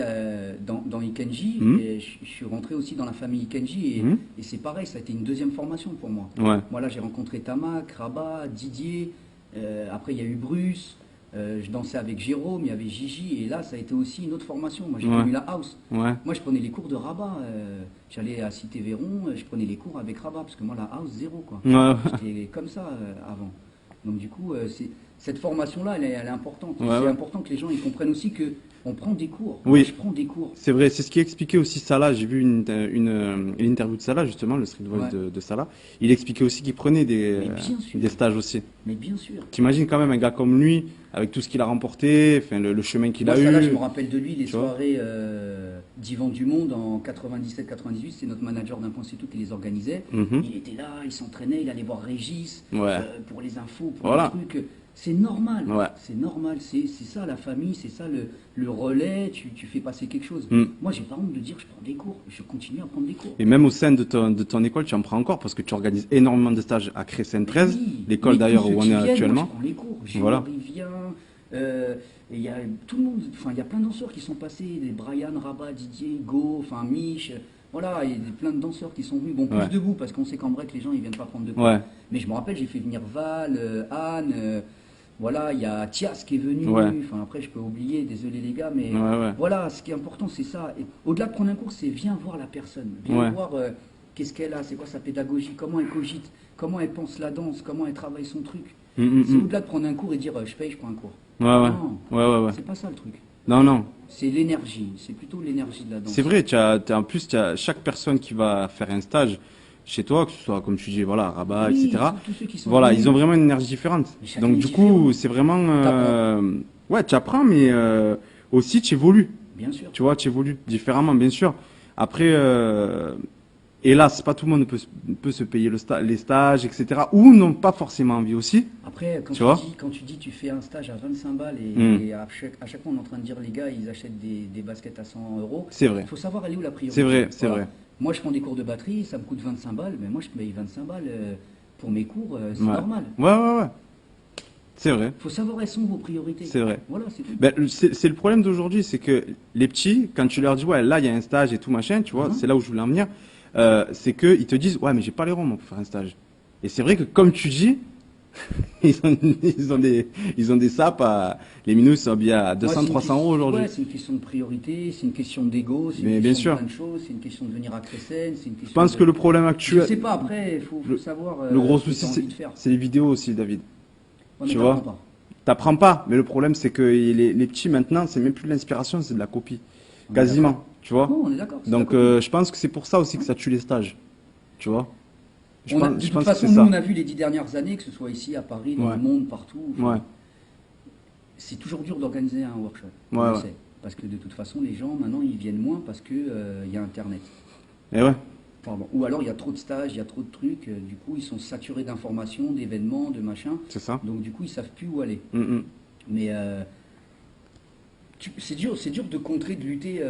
dans Ikenji, Mm. et je suis rentré aussi dans la famille Ikenji, et, Mm. et c'est pareil, ça a été une deuxième formation pour moi. Ouais. Moi, là, j'ai rencontré Tamak, Rabat, Didier, après, il y a eu Bruce, je dansais avec Jérôme, il y avait Gigi, et là, ça a été aussi une autre formation. Moi, j'ai Ouais. connu la house. Ouais. Moi, je prenais les cours de Rabat. J'allais à Cité-Véron, je prenais les cours avec Rabat, parce que moi, la house, zéro, quoi. Ouais. J'étais comme ça avant. Donc, du coup, cette formation-là, elle est importante. Ouais, C'est ouais. important que les gens ils comprennent aussi que on prend des cours. Oui. Moi, je prends des cours. C'est vrai, c'est ce qui expliquait aussi Salah. J'ai vu une interview de Salah, justement, le street voice Ouais. de Salah. Il expliquait aussi qu'il prenait Mais bien sûr. des stages aussi. Mais bien sûr. T'imagines quand même un gars comme lui, avec tout ce qu'il a remporté, enfin, le chemin qu'il Moi, a ça, eu. là, je me rappelle de lui, les Tu vois. soirées d'Ivan du Monde en 97-98. C'est notre manager d'un point c'est tout qui les organisait. Mhm. Il était là, il s'entraînait, il allait voir Régis Ouais. pour les infos, pour Voilà. les trucs. C'est normal, Ouais. c'est normal, c'est ça la famille, c'est ça le relais, tu fais passer quelque chose. Mm. Moi, j'ai pas honte de dire je prends des cours, je continue à prendre des cours. Et même au sein de ton école, tu en prends encore parce que tu organises énormément de stages à Crécen 13, Oui, l'école mais d'ailleurs tous ceux où on qui est viennent, actuellement. moi, je prends les cours. Voilà. Géori vient, et il y a tout le monde, enfin il y a plein de danseurs qui sont passés, des Brian, Rabat, Didier, Go, enfin Mich, voilà, il y a plein de danseurs qui sont venus, bon plus Ouais. debout parce qu'on sait qu'en break les gens ils viennent pas prendre de cours. Ouais. Mais je me rappelle, j'ai fait venir Val, Anne, voilà, il y a Thias qui est venu, Ouais. enfin après je peux oublier, désolé les gars, mais Ouais, ouais. voilà, ce qui est important c'est ça. Et au-delà de prendre un cours, c'est viens voir la personne, viens Ouais. voir qu'est-ce qu'elle a, c'est quoi sa pédagogie, comment elle cogite, comment elle pense la danse, comment elle travaille son truc. C'est au-delà de prendre un cours et dire je paye, je prends un cours. Ouais, ouais. Non, Ouais, ouais. c'est pas ça le truc. Non, non. C'est l'énergie, c'est plutôt l'énergie de la danse. C'est vrai, en plus, chaque personne qui va faire un stage chez toi, que ce soit, comme tu dis, voilà, Rabat, Oui, etc. tous ceux qui sont Voilà, venus. ils ont vraiment une énergie différente. Mais chacun Donc, est du différent. coup, c'est vraiment, T'apprends. ouais, tu apprends, mais aussi, tu évolues. Bien sûr. Tu vois, tu évolues différemment, bien sûr. Après, hélas, pas tout le monde peut se payer les stages, etc. Ou n'ont pas forcément envie aussi. Après, Tu vois quand tu dis tu fais un stage à 25 balles et à chaque fois on est en train de dire les gars ils achètent des baskets à 100 euros, C'est vrai. il faut savoir aller où la priorité. C'est vrai, c'est Voilà. vrai. Moi je prends des cours de batterie, ça me coûte 25 balles, mais moi je paye 25 balles pour mes cours, c'est Ouais. normal. Ouais, ouais, ouais. C'est vrai. Il faut savoir elles sont vos priorités. C'est vrai. Voilà, c'est tout. Ben, c'est le problème d'aujourd'hui, c'est que les petits, quand tu leur dis, ouais, là, il y a un stage et tout machin, tu vois, Mhm. c'est là où je voulais en venir, c'est qu'ils te disent, ouais, mais j'ai pas les roms pour faire un stage. Et c'est vrai que, comme tu dis, ils ont des sapes à, les minous sont bien à Ouais, 200, c'est une 300 euros question- aujourd'hui. Ouais, c'est une question de priorité, c'est une question d'ego, c'est Mais une bien question sûr. de plein de choses, c'est une question de venir à Crécen, c'est une question Je pense de... que le problème Je actuel, sais pas, après, il faut savoir le gros ce que souci, t'as envie de faire. c'est les vidéos aussi, David. Ouais, mais tu vois. t'apprends pas. T'apprends pas, mais le problème, c'est que les petits, maintenant, c'est même plus de l'inspiration, c'est de la copie. On est Quasiment, tu vois. Non, on est d'accord. c'est Donc, d'accord. je pense que c'est pour ça aussi que ça tue les stages. Tu vois. Je On a- pense, de je toute pense façon, que c'est nous, ça. on a vu les 10 dernières années, que ce soit ici, à Paris, dans Ouais. le monde, partout. enfin, Ouais. C'est toujours dur d'organiser un workshop. Ouais, on le ouais. sait. Parce que de toute façon, les gens, maintenant, ils viennent moins parce qu'il y a Internet. Et ouais. Enfin, bon. Ou alors, il y a trop de stages, il y a trop de trucs. Du coup, ils sont saturés d'informations, d'événements, de machins. C'est ça. Donc, du coup, ils savent plus où aller. Mm. Mais c'est dur de contrer, de lutter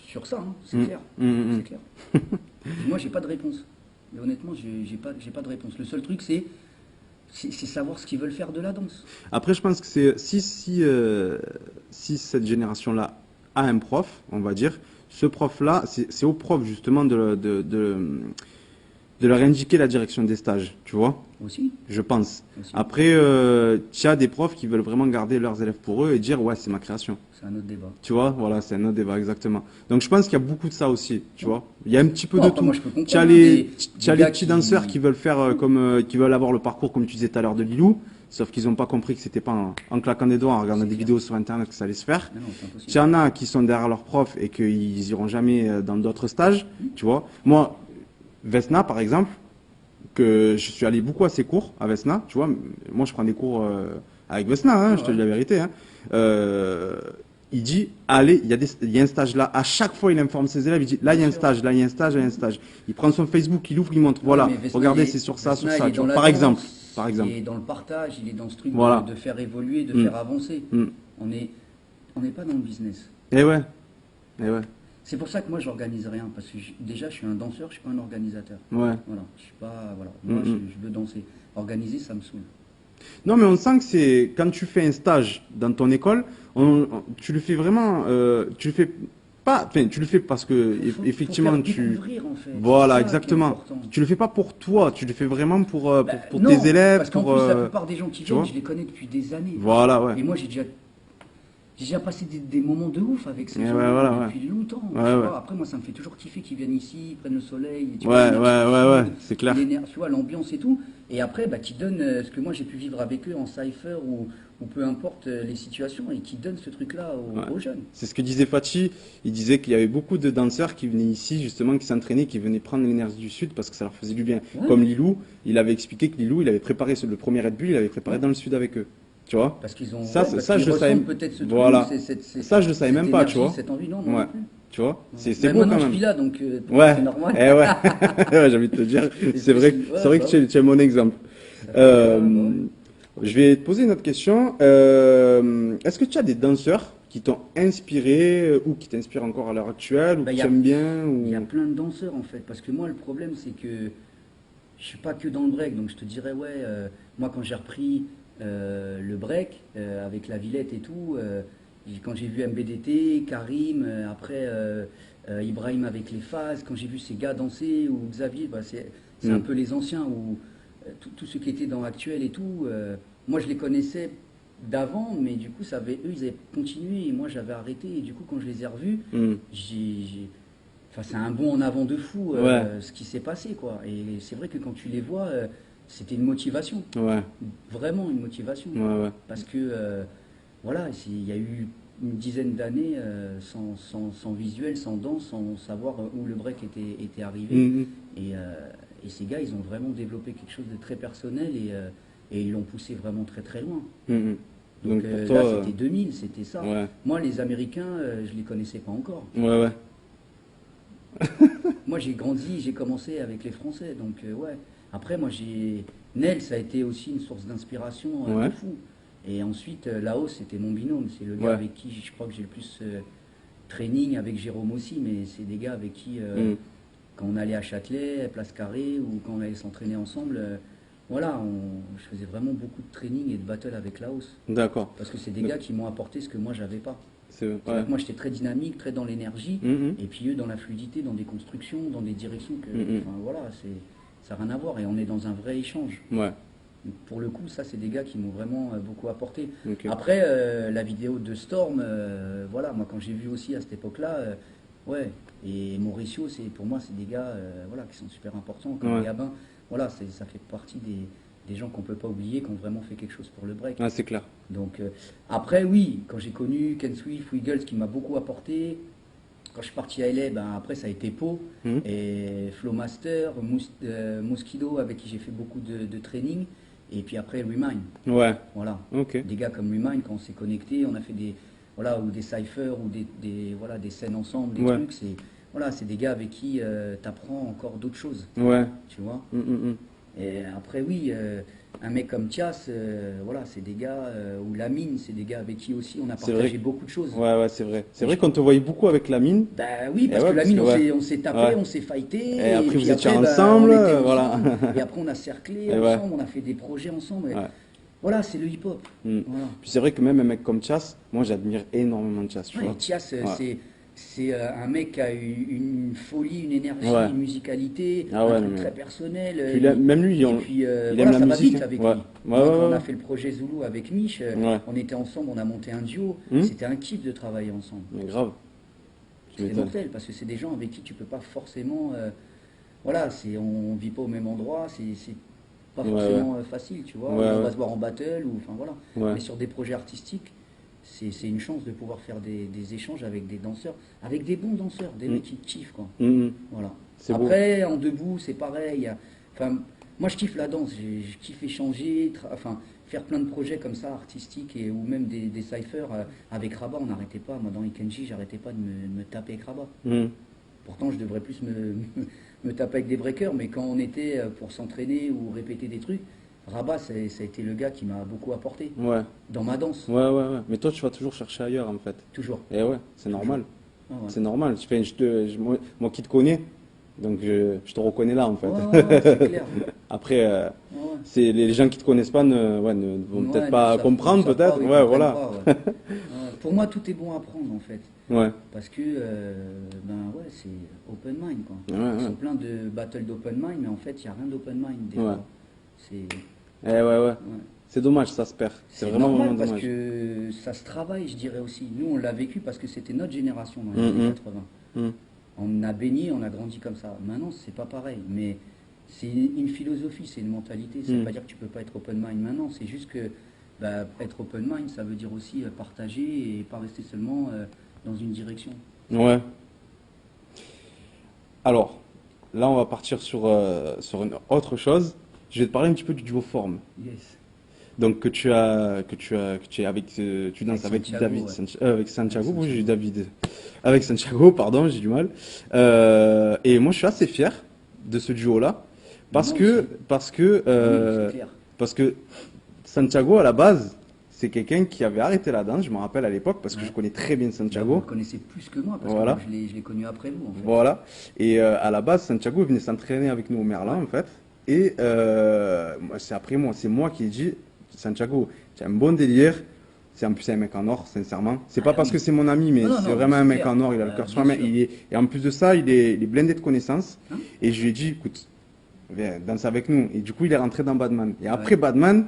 sur ça, hein, c'est Mm. clair. Mm. C'est clair. Moi, j'ai pas de réponse. Mais honnêtement, j'ai pas de réponse. Le seul truc, c'est savoir ce qu'ils veulent faire de la danse. Après, je pense que c'est si cette génération-là a un prof, on va dire, ce prof-là, c'est au prof justement de leur indiquer la direction des stages, tu vois, Aussi. je pense. Aussi. Après, tu as des profs qui veulent vraiment garder leurs élèves pour eux et dire, ouais, c'est ma création. C'est un autre débat. Tu vois, voilà, c'est un autre débat, exactement. Donc, je pense qu'il y a beaucoup de ça aussi, tu vois. Il y a un petit peu Bon, de après, tout. moi, je peux comprendre, Tu as hein, les gars petits qui- danseurs qui veulent faire qui veulent avoir le parcours, comme tu disais tout à l'heure, de Lilou, sauf qu'ils n'ont pas compris que c'était pas en claquant des doigts, en regardant C'est des clair. vidéos sur Internet que ça allait se faire. Non, non, c'est impossible. Tu en as qui sont derrière leur prof et qu'ils iront jamais dans d'autres stages, tu vois. Moi, Vesna, par exemple, que je suis allé beaucoup à ses cours à Vesna, tu vois. Moi, je prends des cours avec Vesna, hein, je te dis la vérité. Hein. Il dit, allez, il y a un stage là. À chaque fois, il informe ses élèves. Il dit, là, il y a un stage, là, il y a un stage, là, il y a un stage. Il prend son Facebook, il ouvre, il montre. Voilà, mais Vesna, regardez, il est- c'est sur ça, Vesna, sur il ça. est Tu dans vois. la Par danse, exemple, par exemple. Il est dans le partage, il est dans ce truc Voilà. de faire évoluer, de faire avancer. Mm. On n'est pas dans le business. Et ouais, et ouais, C'est pour ça que moi, j'organise rien. Parce que déjà, je suis un danseur, je suis pas un organisateur. ouais. Voilà. Je suis pas. Voilà. Moi, je veux danser. Organiser, ça me saoule. Non, mais on sent que c'est quand tu fais un stage dans ton école, tu le fais vraiment, tu le fais pas, enfin, tu le fais parce que effectivement faut faire tu, découvrir, en fait. voilà, C'est ça qui est exactement. important. Tu le fais pas pour toi, tu le fais vraiment pour Non, tes élèves, parce qu'en pour, plus, la plupart des gens qui tu viennent, vois. je les connais depuis des années. Voilà, ouais. Et moi, j'ai déjà passé des moments de ouf avec ces Ouais, gens ouais, voilà, depuis longtemps. Ouais, tu ouais. vois. Après, moi, ça me fait toujours kiffer qu'ils viennent ici, ils prennent le soleil. Tu Ouais, vois, ouais, c'est clair. Tu vois, l'ambiance et tout. Et après, bah, qui donnent ce que moi j'ai pu vivre avec eux en cypher ou peu importe les situations et qui donnent ce truc-là aux jeunes. C'est ce que disait Fatih. Il disait qu'il y avait beaucoup de danseurs qui venaient ici, justement, qui s'entraînaient, qui venaient prendre l'énergie du Sud parce que ça leur faisait du bien. Ouais. Comme Lilou, il avait expliqué que Lilou, il avait préparé le premier Red Bull, il avait préparé dans le Sud avec eux. Tu vois? Parce qu'ils ont. Ça, ouais, parce ça, qu'ils je le savais. ressentent peut-être ce truc, Voilà. Ça, je le savais cette même pas, tu énergie, vois. Cette envie, non, moi Ouais. non plus. Tu vois? C'est Mais beau maintenant, quand je même. vis là, donc pour Ouais. moi, c'est normal. Eh ouais. Ouais, j'ai envie de te dire. C'est vrai, possible. Ouais, c'est vrai que bah tu es mon exemple. Ça fait grave, ouais. Je vais te poser une autre question. Est-ce que tu as des danseurs qui t'ont inspiré ou qui t'inspirent encore à l'heure actuelle ou Bah, que tu aimes bien il y a ou... plein de danseurs en fait, parce que moi le problème c'est que je suis pas que dans le break, donc je te dirais ouais, moi quand j'ai repris le break avec la Villette et tout, quand j'ai vu MBDT, Karim, Ibrahim avec les phases, quand j'ai vu ces gars danser ou Xavier, bah, c'est un Hmm. peu les anciens ou tous ceux qui étaient dans Actuel et tout. Moi je les connaissais d'avant, mais du coup eux ils avaient continué et moi j'avais arrêté et du coup quand je les ai revus, Hmm. enfin, c'est un bond en avant de fou Ouais, ce qui s'est passé, quoi. Et c'est vrai que quand tu les vois, c'était une motivation, ouais, vraiment une motivation. ouais, ouais. Parce que, voilà, il y a eu une dizaine d'années sans visuel, sans danse, sans savoir où le break était arrivé. Hmm, hmm. Et ces gars, ils ont vraiment développé quelque chose de très personnel et ils l'ont poussé vraiment très très loin. Hmm, hmm. Donc Donc pour toi, là, c'était 2000, c'était ça. ouais, Moi, les Américains, je les connaissais pas encore. ouais, ouais, Moi, j'ai grandi, j'ai commencé avec les Français, donc ouais. Après, Nel, ça a été aussi une source d'inspiration de ouais, fou. Et ensuite, Laos, c'était mon binôme. C'est le gars ouais. avec qui je crois que j'ai le plus training, avec Jérôme aussi, mais c'est des gars avec qui, Hmm. quand on allait à Châtelet, Place Carrée, ou quand on allait s'entraîner ensemble, voilà, je faisais vraiment beaucoup de training et de battle avec Laos. D'accord. Parce que c'est des Donc, gars qui m'ont apporté ce que moi, j'avais pas. c'est C'est-à-dire ouais. que moi j'étais très dynamique, très dans l'énergie, Hmm, hmm. et puis eux dans la fluidité, dans des constructions, dans des directions que, Hmm, hmm. enfin voilà, ça n'a rien à voir, et on est dans un vrai échange. Ouais. Donc, pour le coup, ça c'est des gars qui m'ont vraiment beaucoup apporté. Ok. Après, la vidéo de Storm, voilà, moi quand j'ai vu aussi à cette époque-là, ouais, et Mauricio, pour moi c'est des gars, voilà, qui sont super importants, comme Ouais. Gabin, voilà, ça fait partie des gens qu'on peut pas oublier, qui ont vraiment fait quelque chose pour le break. Ah, c'est clair. Donc après oui, quand j'ai connu Ken Swift, Wiggles qui m'a beaucoup apporté, quand je suis parti à LA, ben après ça a été Po Hmm. et Flowmaster, Mosquito avec qui j'ai fait beaucoup de training, et puis après Remind, Ouais. voilà. Ok. Des gars comme Remind, quand on s'est connecté, on a fait voilà, ou des cyphers, ou voilà, des scènes ensemble, des Ouais. trucs, voilà, c'est des gars avec qui tu apprends encore d'autres choses, Ouais. tu vois. Hmm, hmm, hmm. Et après, oui, un mec comme Thias, voilà, c'est des gars, ou Lamine, c'est des gars avec qui aussi on a C'est partagé vrai. beaucoup de choses. Ouais, ouais, c'est vrai. C'est vrai qu'on te voyait beaucoup avec la mine. Bah oui, Et parce ouais, que parce Lamine, que ouais. on s'est tapé, Ouais. on s'est fighté, Et après, vous puis étiez après, bah, ensemble, on était voilà. ensemble, et après on a cerclé Et ouais. ensemble, on a fait des projets ensemble. Ouais. Voilà, c'est le hip-hop. Hmm. Voilà. Puis c'est vrai que même un mec comme Chas, moi j'admire énormément Chas, tu Ouais, et vois. Thias, Ouais. c'est un mec qui a une folie, une énergie, Ouais. une musicalité, Ah un ouais, non, truc mais... très personnel. Puis même lui, Et puis il aime voilà, la ça va musique, vite hein. avec Ouais. lui. Ouais, Moi, ouais, quand on ouais. a fait le projet Zulu avec Mich, Ouais. on était ensemble, on a monté un duo. Hmm. C'était un kiff de travailler ensemble. Mais grave, tu C'est m'étonnes. mortel parce que c'est des gens avec qui tu peux pas forcément. Voilà, on vit pas au même endroit, c'est pas Ouais, forcément facile, tu vois. ouais, On va ouais. se voir en battle ou enfin voilà. Ouais. Mais sur des projets artistiques, c'est une chance de pouvoir faire des échanges avec des danseurs, avec des bons danseurs, des Mm. mecs qui te kiffent quoi. Hmm, hmm. Voilà. C'est beau. Après, en debout, c'est pareil. Enfin, moi, je kiffe la danse. Je kiffe échanger, enfin, faire plein de projets comme ça, artistiques, ou même des cyphers. Avec Rabat, on n'arrêtait pas. Moi, dans Ikenji, j'arrêtais pas de me taper avec Rabat. Hmm. Pourtant, je devrais plus me taper avec des breakers, mais quand on était pour s'entraîner ou répéter des trucs, Rabat, ça a été le gars qui m'a beaucoup apporté Ouais. dans ma danse, Ouais, ouais, ouais. Mais toi, tu vas toujours chercher ailleurs, en fait. toujours. Et ouais, c'est normal. Ah ouais. C'est normal. Moi qui te connais, donc je te reconnais là, en fait. Ouais, ouais, ouais, c'est clair. Après, Ouais, ouais. c'est les gens qui te connaissent pas ne vont Ouais, peut-être ne pas savent- comprendre, ne savent pas peut-être. ou ils Ouais, comprennent voilà. pas, ouais. Ouais. Pour moi, tout est bon à prendre en fait. Ouais. Parce que, ben ouais, c'est open mind quoi. Ouais, ouais. Ils sont plein de battles d'open mind, mais en fait, il n'y a rien d'open mind des Ouais. fois. C'est Eh ouais, ouais. ouais. C'est dommage, ça se perd. C'est C'est vraiment, normal vraiment parce dommage. que ça se travaille, je dirais aussi. Nous, on l'a vécu parce que c'était notre génération dans les Mhm. années 80. Hmm. On a baigné, on a grandi comme ça. Maintenant, c'est pas pareil, mais c'est une philosophie, c'est une mentalité. Ça ne veut pas dire que tu peux pas être open mind maintenant. C'est juste que bah, être open mind, ça veut dire aussi partager et pas rester seulement dans une direction. Ouais. Alors, là, on va partir sur une autre chose. Je vais te parler un petit peu du duo forme. Yes. Donc que tu es avec, tu danses avec Santiago, David, ouais. avec Santiago. Avec Oui, j'ai Santiago. David, avec Santiago, pardon, j'ai du mal. Et moi, je suis assez fier de ce duo-là parce Moi que, aussi. parce que, Oui, c'est clair. parce que Santiago, à la base, c'est quelqu'un qui avait arrêté la danse, je me rappelle à l'époque, parce que Ouais. je connais très bien Là, vous Santiago. le connaissez plus que moi, parce que Voilà. moi, je l'ai connu après vous, en fait. Voilà. Et à la base, Santiago venait s'entraîner avec nous au Merlin, Ouais. en fait. Et c'est moi qui ai dit, Santiago, tu as un bon délire. C'est en plus un mec en or, sincèrement. C'est pas Ah parce oui. que c'est mon ami, mais Non, non, c'est non, vraiment c'est un mec clair. en or. Il a le cœur sur la Bien main. sûr. Et en plus de ça, il est blindé de connaissances. Hein? Et je lui ai dit, écoute, viens, danse avec nous. Et du coup, il est rentré dans Badman. Et après Ouais. Badman,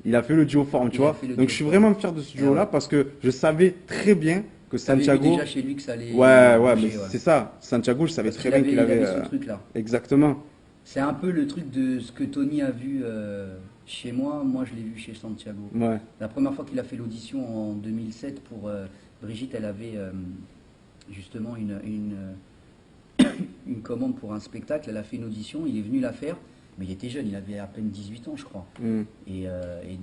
il a fait le duo forme, tu Il a vois. fait le Donc duo je suis forme. vraiment fier de ce Et duo-là ouais. parce que je savais très bien que T'avais vu Santiago. déjà chez lui que ça allait Ouais, bouger, mais c'est ça. Santiago, je savais Parce très qu'il bien qu'il il avait. avait ce truc-là. Exactement. C'est un peu le truc de ce que Tony a vu chez moi. Moi, je l'ai vu chez Santiago. Ouais. La première fois qu'il a fait l'audition en 2007 pour Brigitte, elle avait justement une commande pour un spectacle. Elle a fait une audition, il est venu la faire, mais il était jeune, il avait à peine 18 ans, je crois. Mm. Et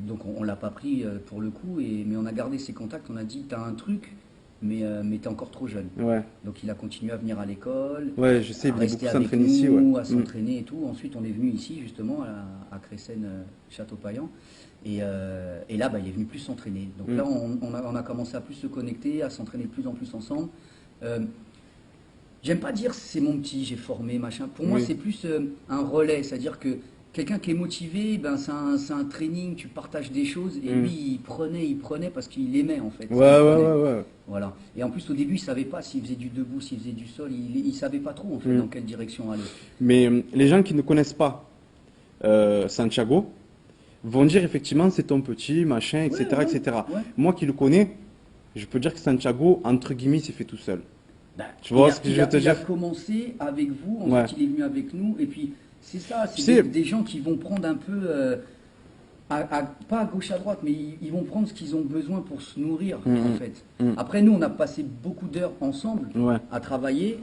donc, on l'a pas pris pour le coup, mais on a gardé ses contacts. On a dit, t'as un truc, mais t'es encore trop jeune. Ouais. Donc, il a continué à venir à l'école. Ouais, je sais, il À venait rester beaucoup avec s'entraîner ici, ouais. nous, à Mm. s'entraîner et tout. Ensuite, on est venu ici, justement, à Crécenne, Château-Payan. Et là, il est venu plus s'entraîner. Donc Mm. là, on a commencé à plus se connecter, à s'entraîner de plus en plus ensemble. J'aime pas dire c'est mon petit, j'ai formé, machin. Pour moi, Oui. c'est plus un relais. C'est-à-dire que quelqu'un qui est motivé, c'est un training, tu partages des choses. Et Mm. lui, il prenait parce qu'il aimait, en fait. Ouais, Il ouais, prenait. ouais, ouais. Voilà. Et en plus, au début, il savait pas s'il faisait du debout, s'il faisait du sol. Il savait pas trop, en fait, Mm. dans quelle direction aller. Mais les gens qui ne connaissent pas Santiago vont dire effectivement c'est ton petit, machin, etc., Ouais, ouais, etc. ouais. Moi qui le connais, je peux dire que Santiago, entre guillemets, s'est fait tout seul. Bah, Tu vois il a- ce que il je veux a- te il a dire? commencé avec vous, Ouais. ensuite il est venu avec nous, et puis c'est ça, Tu c'est sais- des gens qui vont prendre un peu, pas à gauche à droite, mais ils vont prendre ce qu'ils ont besoin pour se nourrir, en fait. Après, nous, on a passé beaucoup d'heures ensemble Ouais. à travailler,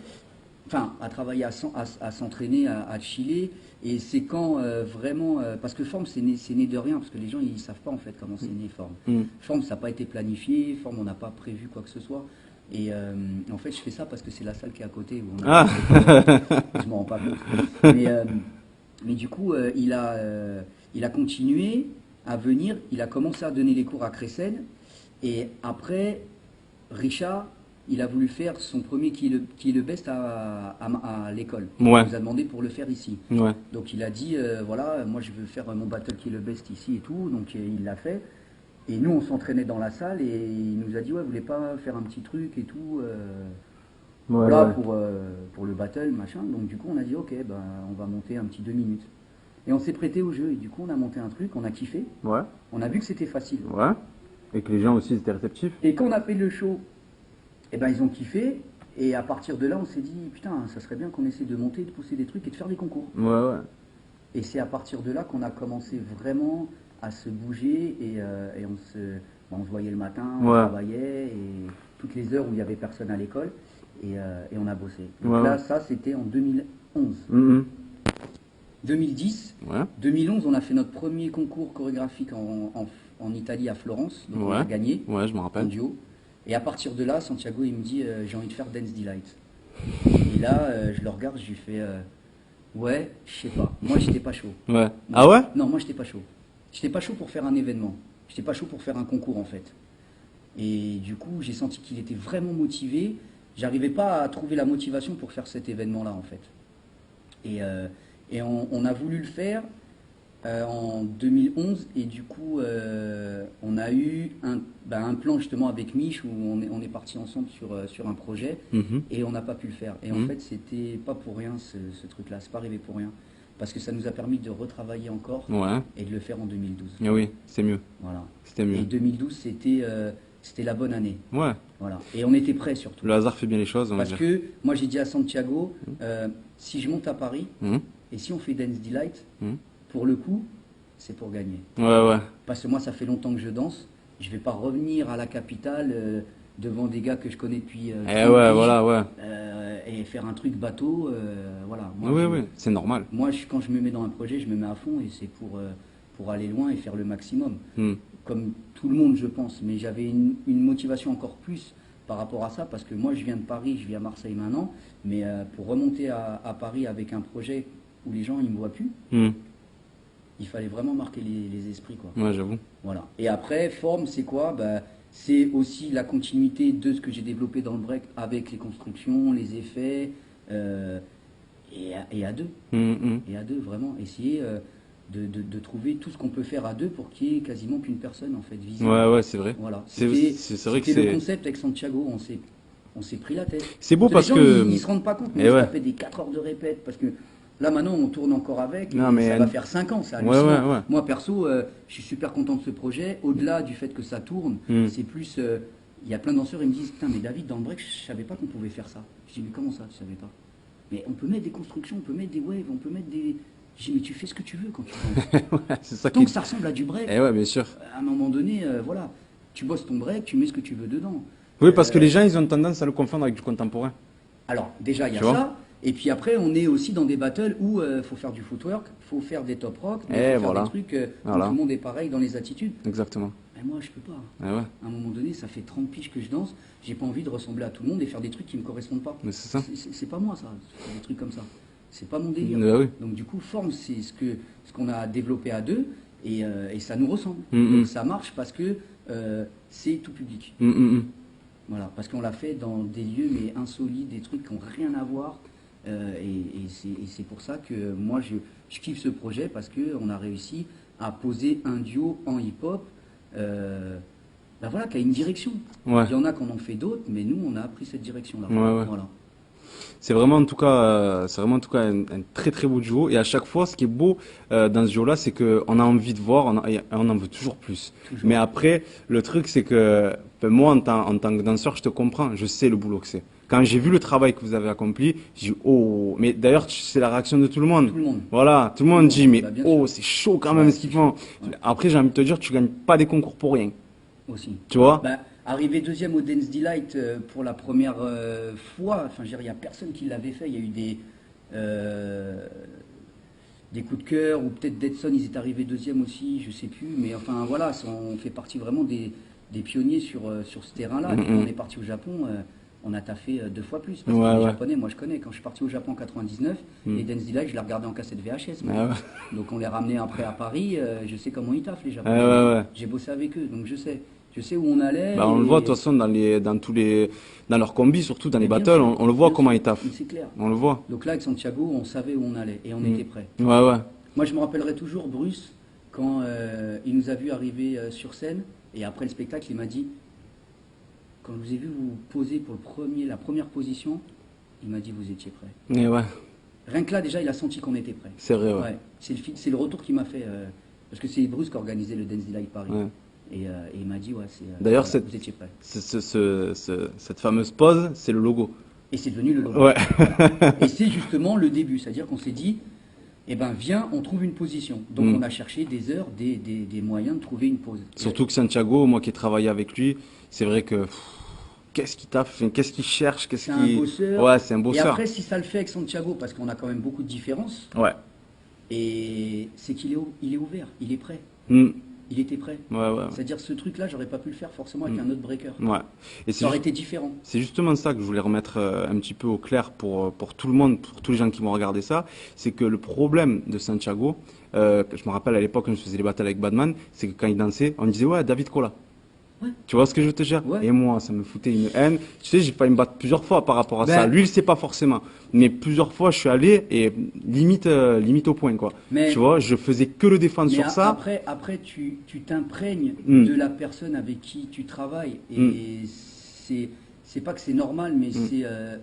à s'entraîner, à chiller, et c'est quand vraiment, parce que Forme, c'est né de rien, parce que les gens, ils savent pas en fait comment c'est né Forme. Mm. Forme, ça n'a pas été planifié, Forme, on n'a pas prévu quoi que ce soit. Et en fait, je fais ça parce que c'est la salle qui est à côté où on a. Ah. Je m'en rends pas compte. Mais du coup, il a continué à venir. Il a commencé à donner les cours à Crécenne. Et après, Richard, il a voulu faire son premier qui est le best à l'école. Ouais. Il nous a demandé pour le faire ici. Ouais. Donc il a dit, voilà, moi je veux faire mon battle qui est le best ici et tout. Donc il l'a fait. Et nous, on s'entraînait dans la salle et il nous a dit, ouais, vous voulez pas faire un petit truc et tout voilà, pour le battle, machin. Donc du coup, on a dit, ok, on va monter un petit 2 minutes. Et on s'est prêté au jeu et du coup, on a monté un truc, on a kiffé. Ouais. On a vu que c'était facile. Ouais. Et que les gens aussi étaient réceptifs. Et quand on a fait le show, ils ont kiffé. Et à partir de là, on s'est dit, putain, ça serait bien qu'on essaie de monter, de pousser des trucs et de faire des concours. Ouais, ouais. Et c'est à partir de là qu'on a commencé vraiment à se bouger et on se voyait le matin, on Ouais. travaillait et toutes les heures où il n'y avait personne à l'école et on a bossé. Donc Ouais, là, ouais. ça c'était en 2011. Mhm. 2010, Ouais. 2011, on a fait notre premier concours chorégraphique en Italie à Florence, donc on a Ouais. gagné Ouais, je me en rappelle. duo. Et à partir de là, Santiago il me dit j'ai envie de faire Dance Delight. Et là, je le regarde, je lui fais ouais, je sais pas. Moi, j'étais pas chaud. Ouais. Ah ouais? Non, moi, j'étais pas chaud. J'étais pas chaud pour faire un événement. J'étais pas chaud pour faire un concours, en fait. Et du coup, j'ai senti qu'il était vraiment motivé. J'arrivais pas à trouver la motivation pour faire cet événement-là, en fait. Et on a voulu le faire en 2011. Et du coup, on a eu un plan, justement, avec Mich, où on est parti ensemble sur un projet. Mhm. Et on n'a pas pu le faire. Et en fait, c'était pas pour rien, ce truc-là. C'est pas arrivé pour rien. Parce que ça nous a permis de retravailler encore Ouais. et de le faire en 2012. Ah oui, c'est mieux. Voilà. C'était mieux. Et 2012, c'était la bonne année. Ouais. Voilà. Et on était prêts surtout. Le hasard fait bien les choses, on va Parce dire. que moi, j'ai dit à Santiago, si je monte à Paris Mhm. et si on fait Dance Delight, Mhm. pour le coup, c'est pour gagner. Ouais, ouais. Parce que moi, ça fait longtemps que je danse. Je vais pas revenir à la capitale devant des gars que je connais depuis. Eh 30 ouais, piges, voilà, ouais. et faire un truc bateau. Voilà. Moi, Oui, je- oui, c'est normal. Moi, quand je me mets dans un projet, je me mets à fond et c'est pour aller loin et faire le maximum. Hmm. Comme tout le monde, je pense. Mais j'avais une motivation encore plus par rapport à ça parce que moi, je viens de Paris, je vis à Marseille maintenant. Mais pour remonter à Paris avec un projet où les gens, ils me voient plus, Hmm. il fallait vraiment marquer les esprits, quoi. Ouais, j'avoue. Voilà. Et après, forme, c'est quoi? Bah, c'est aussi la continuité de ce que j'ai développé dans le break avec les constructions, les effets, euh, et à deux. Et à deux, vraiment, essayer de trouver tout ce qu'on peut faire à deux pour qu'il y ait quasiment qu'une personne, en fait, visible. Ouais, ouais, c'est vrai. Voilà. C'est vrai que C'était le c'est. concept avec Santiago, on s'est pris la tête. C'est beau Les parce gens, que. ils se rendent pas compte, mais Eh on ouais. a fait des 4 heures de répète, parce que là, maintenant, on tourne encore avec, et Non, mais ça va faire 5 ans, c'est Ouais, hallucinant. ouais, ouais. Moi, perso, je suis super content de ce projet. Au-delà du fait que ça tourne, c'est plus... Il y a plein de danseurs, ils me disent, putain, mais David, dans le break, je savais pas qu'on pouvait faire ça. Je dis, mais comment ça, tu savais pas? Mais on peut mettre des constructions, on peut mettre des waves, on peut mettre des... Je dis, mais tu fais ce que tu veux quand tu danses. Ouais, c'est ça Tant qui. que ça ressemble à du break, Eh ouais, bien sûr. à un moment donné, voilà, tu bosses ton break, tu mets ce que tu veux dedans. Oui, parce que les gens, ils ont tendance à le confondre avec du contemporain. Alors, déjà, il y a Tu vois ça. Et puis après, on est aussi dans des battles où il faut faire du footwork, faut faire des top rock, mais Et faut voilà. faire des trucs où Voilà. tout le monde est pareil dans les attitudes. Exactement. Mais moi, je peux pas. Eh ouais, À un moment donné, ça fait 30 piges que je danse, j'ai pas envie de ressembler à tout le monde et faire des trucs qui me correspondent pas. mais c'est ça. C'est pas moi, ça, faire des trucs comme ça. C'est pas mon délire. Bah oui. Donc du coup, forme, c'est ce qu'on a développé à deux et ça nous ressemble. Mm, Donc ça marche parce que c'est tout public. Voilà, parce qu'on l'a fait dans des lieux mais insolites, des trucs qui n'ont rien à voir. Et c'est pour ça que moi je kiffe ce projet parce qu'on a réussi à poser un duo en hip-hop ben voilà, qui a une direction. Ouais. Il y en a qui en ont fait d'autres, mais nous on a pris cette direction-là. Ouais, ouais. Voilà. C'est vraiment en tout cas, un très très beau duo. Et à chaque fois, ce qui est beau dans ce duo-là, c'est qu'on a envie de voir, et on en veut toujours plus. Toujours. Mais après, le truc, c'est que ben, moi, en tant que danseur, je te comprends, je sais le boulot que c'est. Quand j'ai vu le travail que vous avez accompli, j'ai dit oh. Mais d'ailleurs, c'est la réaction de tout le monde. Tout le monde. Voilà, tout le monde dit mais Bah, bien oh, sûr. c'est chaud quand même Ouais, ce qu'ils c'est font. chaud. Ouais. Après, j'ai envie de te dire, tu gagnes pas des concours pour rien. Aussi. Tu vois? Bah, arrivé deuxième au Dance Delight pour la première fois, enfin, je veux dire, il n'y a personne qui l'avait fait. Il y a eu des coups de cœur, ou peut-être Deadson, ils étaient arrivés deuxième aussi, je sais plus. Mais enfin, voilà, on fait partie vraiment des pionniers sur ce terrain-là. Et puis, quand on est parti au Japon, on a taffé 2 fois plus. Parce que Ouais, les ouais. Japonais, moi je connais. Quand je suis parti au Japon en 99, les Dance Delight, je les regardais en cassette VHS. moi. Ah ouais. Donc on les ramenait après à Paris. Je sais comment ils taffent, les Japonais. Ouais, ouais, ouais. J'ai bossé avec eux, donc je sais. Je sais où on allait. Bah, on le et- voit de toute façon dans leurs combis, surtout dans les Mais bien battles, sûr, on le voit bien comment sûr, ils taffent. mais c'est clair. On le voit. Donc là, avec Santiago, on savait où on allait et on était prêts. Ouais, ouais. Moi, je me rappellerai toujours Bruce quand il nous a vu arriver sur scène et après le spectacle, il m'a dit, quand je vous ai vu vous poser pour la première position, il m'a dit vous étiez prêts. Et ouais, Rien que là, déjà, il a senti qu'on était prêts. c'est vrai, ouais. Ouais. C'est le retour qu'il m'a fait parce que c'est Bruce qui a organisé le Dance Delight Paris. Ouais. Et il m'a dit ouais, D'ailleurs, voilà, cette- vous étiez prêts. Cette fameuse pause, c'est le logo. Et c'est devenu le logo. Ouais. Et c'est justement le début, c'est-à-dire qu'on s'est dit, eh ben viens, on trouve une position. Donc on a cherché des heures, des moyens de trouver une pause. Surtout que Santiago, moi qui ai travaillé avec lui, c'est vrai que qu'est-ce qu'il taffe, enfin, qu'est-ce qu'il cherche, qu'est-ce C'est un qu'il. bosseur. Ouais, c'est un Et bosseur. après, si ça le fait avec Santiago, parce qu'on a quand même beaucoup de différences, Ouais. et c'est qu'il est, il est ouvert, il est prêt. Mm. Il était prêt. Ouais, ouais. C'est-à-dire ce truc-là, j'aurais pas pu le faire forcément avec un autre breaker. Ouais. Et c'est Ça aurait juste- été différent. C'est justement ça que je voulais remettre un petit peu au clair pour tout le monde, pour tous les gens qui vont regarder ça. C'est que le problème de Santiago, que je me rappelle à l'époque quand je faisais les battles avec Badman, c'est que quand il dansait, on disait ouais, David Cola. Ouais. Tu vois ce que je veux te dire? Ouais. Et moi, ça me foutait une haine. Tu sais, j'ai failli me battre plusieurs fois par rapport à Ben- ça. Lui, il le sait pas forcément. Mais plusieurs fois, je suis allé et limite au point, quoi. Mais- Tu vois, je faisais que le défendre Mais sur ça. après tu t'imprègnes Mm. de la personne avec qui tu travailles. Et c'est pas que c'est normal, mais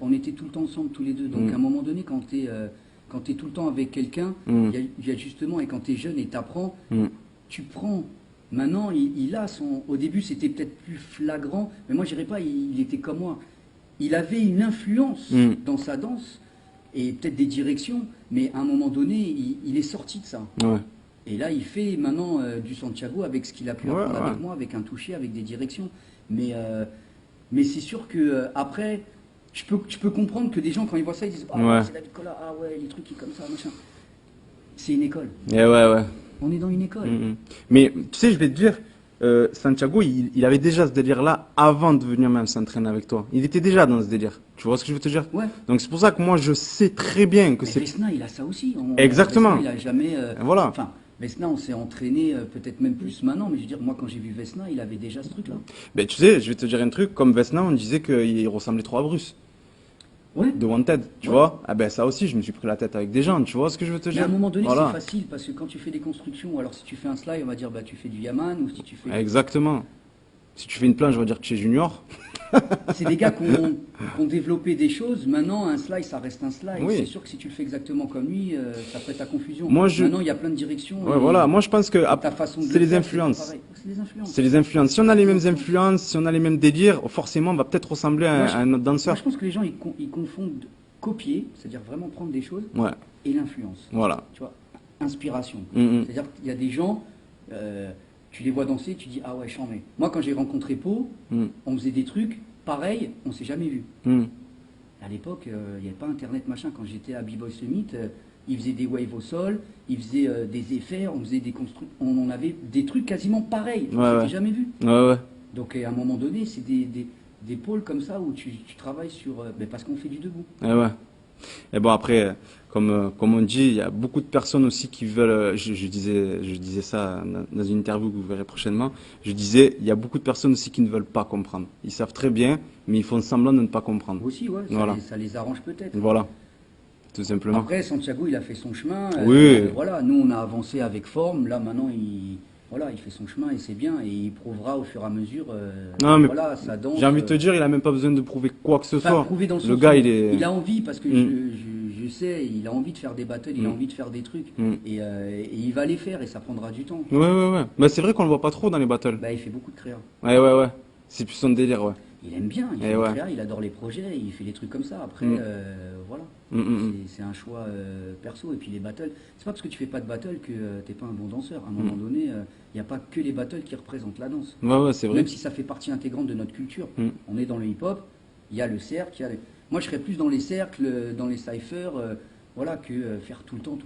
on était tout le temps ensemble, tous les deux. Donc à un moment donné, quand tu es tout le temps avec quelqu'un, il y a justement, et quand tu es jeune et tu apprends, tu prends. Maintenant, il a son. Au début, c'était peut-être plus flagrant, mais moi, je dirais pas, il était comme moi. Il avait une influence dans sa danse et peut-être des directions, mais à un moment donné, il est sorti de ça. Ouais. Et là, il fait maintenant du Santiago avec ce qu'il a pu Ouais, apprendre ouais. avec moi, avec un toucher, avec des directions. Mais c'est sûr que après, je peux comprendre que des gens, quand ils voient ça, ils disent ah Ouais. c'est David Cola, ah ouais, les trucs qui comme ça, machin. C'est une école. Et ouais, ouais. On est dans une école. Mais tu sais, je vais te dire, Santiago, il avait déjà ce délire-là avant de venir même s'entraîner avec toi. Il était déjà dans ce délire. Tu vois ce que je veux te dire? Ouais. Donc c'est pour ça que moi, je sais très bien que Mais c'est. Vesna, il a ça aussi. Exactement. Vesna, il a jamais. Voilà. Enfin, Vesna, on s'est entraîné peut-être même plus maintenant, mais je veux dire, moi quand j'ai vu Vesna, il avait déjà ce truc-là. Ben, tu sais, je vais te dire un truc, comme Vesna, on disait qu'il ressemblait trop à Bruce, Ouais, de Wanted, tu ouais. vois? Ah ben ça aussi, je me suis pris la tête avec des gens, tu vois ce que je veux te Mais à dire? un moment donné, c'est Voilà, facile parce que quand tu fais des constructions, alors si tu fais un slide, on va dire bah tu fais du Yaman, ou si tu fais. exactement. Si tu fais une planche, je vais dire que tu es junior. C'est des gars qui ont développé des choses. Maintenant, un slide, ça reste un slide. C'est Oui. sûr que si tu le fais exactement comme lui, ça prête à confusion. Moi, je... Maintenant, il y a plein de directions Ouais, voilà. Moi, je pense que et ta façon de c'est le les faire, c'est pas influences. pareil. C'est les influences. C'est les influences. Si on a les Les mêmes influences. influences, si on a les mêmes délires, forcément, on va peut-être ressembler Moi, à un autre moi, danseur. je pense que les gens, ils confondent copier, c'est-à-dire vraiment prendre des choses, Ouais, et l'influence. voilà. Tu vois, inspiration. Mm, C'est-à-dire qu'il y a des gens, tu les vois danser, tu dis ah ouais, j'en mets. Moi, quand j'ai rencontré Pau, mm, on faisait des trucs pareils, on s'est jamais vu. mm. À l'époque, il n'y avait pas internet machin. Quand j'étais à B-Boy Summit, ils faisaient des waves au sol, ils faisaient des effets, on faisait des on avait des trucs quasiment pareils. On Ouais, s'était ouais. jamais vu. Ouais, ouais. Donc à un moment donné, c'est des pôles comme ça où tu travailles sur. Ben, parce qu'on fait du debout. Ouais, ouais. Et bon, après, comme on dit, il y a beaucoup de personnes aussi qui veulent. Je disais ça dans une interview que vous verrez prochainement. Je disais, il y a beaucoup de personnes aussi qui ne veulent pas comprendre. Ils savent très bien, mais ils font semblant de ne pas comprendre. Aussi, ouais, Voilà. ça les arrange peut-être. Voilà, tout simplement. Après, Santiago, il a fait son chemin. Oui. Voilà, nous, on a avancé avec forme. Là, maintenant, voilà, il fait son chemin et c'est bien. Et il prouvera au fur et à mesure. Non, mais Voilà, ça danse. j'ai envie de te dire, il a même pas besoin de prouver quoi que ce Enfin, soit. prouver dans le Le sens gars, où il est. il a envie, parce que Mm. je sais, il a envie de faire des battles, il a Mm. envie de faire des trucs. Mm. Et il va les faire et ça prendra du temps. Ouais, ouais, ouais. Mais c'est vrai qu'on le voit pas trop dans les battles. Bah, il fait beaucoup de créa. Ouais, ouais, ouais. C'est plus son délire, ouais. Il aime bien, il Et fait des ouais. créas, il adore les projets, il fait des trucs comme ça. Après, Mm. voilà. Mm, mm, mm. C'est un choix perso. Et puis les battles, c'est pas parce que tu fais pas de battle que t'es pas un bon danseur. À un moment donné, il n'y a pas que les battles qui représentent la danse. Ouais, ouais, c'est vrai. Même si ça fait partie intégrante de notre culture. Mm. On est dans le hip-hop, il y a le cercle, moi je serais plus dans les cercles, dans les cyphers, voilà, que faire tout le temps,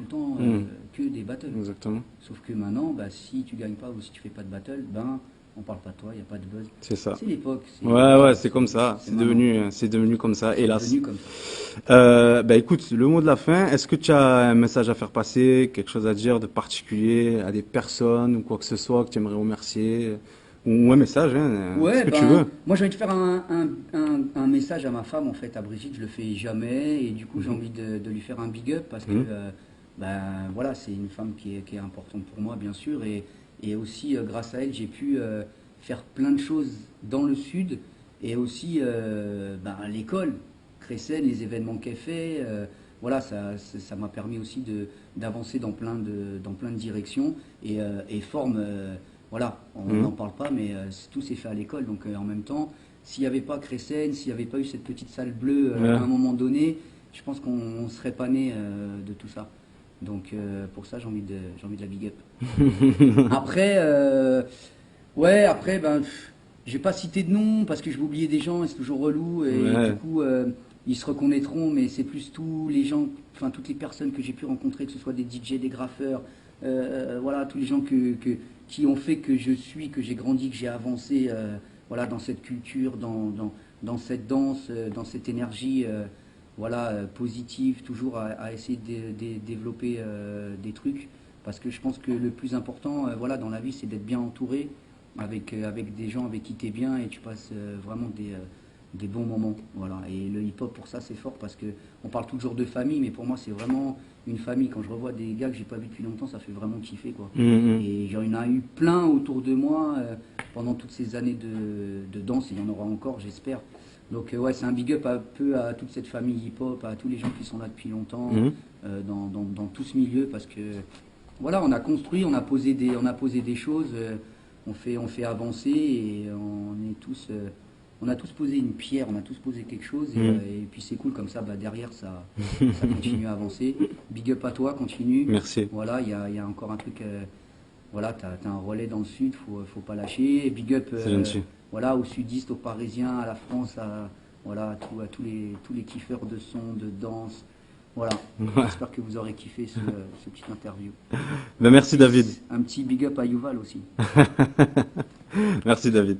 que des battles. Exactement. Sauf que maintenant, bah, si tu gagnes pas ou si tu fais pas de battle, ben on parle pas de toi, il n'y a pas de buzz. C'est ça. C'est l'époque. Ouais, ouais, c'est comme ça. C'est C'est devenu comme ça, c'est hélas. devenu comme ça. Bah écoute, le mot de la fin, est-ce que tu as un message à faire passer, quelque chose à dire de particulier à des personnes ou quoi que ce soit que tu aimerais remercier, ou un message, hein, Ouais, ce que ben, tu veux. moi j'ai envie de faire un message à ma femme, en fait, à Brigitte, je le fais jamais, et du coup j'ai envie de lui faire un big up parce que Mhm. ben, voilà, c'est une femme qui est importante pour moi, bien sûr, et aussi grâce à elle, j'ai pu faire plein de choses dans le sud, et aussi ben, l'école, Crécenne, les événements qu'elle fait, voilà, ça m'a permis aussi d'avancer dans dans plein de directions, et forme. Voilà, on Mhm. n'en parle pas, mais tout s'est fait à l'école. Donc en même temps, s'il n'y avait pas Crécenne, s'il n'y avait pas eu cette petite salle bleue Ouais. à un moment donné, je pense qu'on ne serait pas né de tout ça. Donc pour ça, j'ai envie de la big up. Après, ouais, après, ben, je vais pas citer de nom parce que je vais oublier des gens et c'est toujours relou. Et Ouais. du coup, ils se reconnaîtront, mais c'est plus tous les gens, enfin toutes les personnes que j'ai pu rencontrer, que ce soit des DJ, des graffeurs, voilà, tous les gens qui ont fait que que j'ai grandi, que j'ai avancé, voilà, dans cette culture, dans cette danse, dans cette énergie, voilà, positive, toujours à essayer de développer des trucs. Parce que je pense que le plus important, voilà, dans la vie, c'est d'être bien entouré avec des gens avec qui tu es bien et tu passes vraiment des bons moments. Voilà. Et le hip-hop, pour ça, c'est fort parce que on parle toujours de famille, mais pour moi, c'est vraiment une famille. Quand je revois des gars que j'ai pas vus depuis longtemps, ça fait vraiment kiffer, quoi. Mhm. Et il y en a eu plein autour de moi pendant toutes ces années de danse, et il y en aura encore, j'espère. Donc ouais, c'est un big up un peu à toute cette famille hip-hop, à tous les gens qui sont là depuis longtemps, Mhm. dans tout ce milieu, parce que voilà, on a construit, on a posé des choses, on fait avancer, et on a tous posé une pierre, on a tous posé quelque chose, et puis c'est cool comme ça, bah, derrière ça continue à avancer. Big up à toi, continue. Merci. Voilà, il y a encore un truc, voilà, t'as un relais dans le sud, faut pas lâcher. Et big up, C'est gentil. voilà, aux sudistes, aux parisiens, à la France, voilà, à tous les kiffeurs de son, de danse. Voilà, j'espère que vous aurez kiffé ce petit interview. Ben, merci David. Un petit big up à Yuval aussi. Merci David.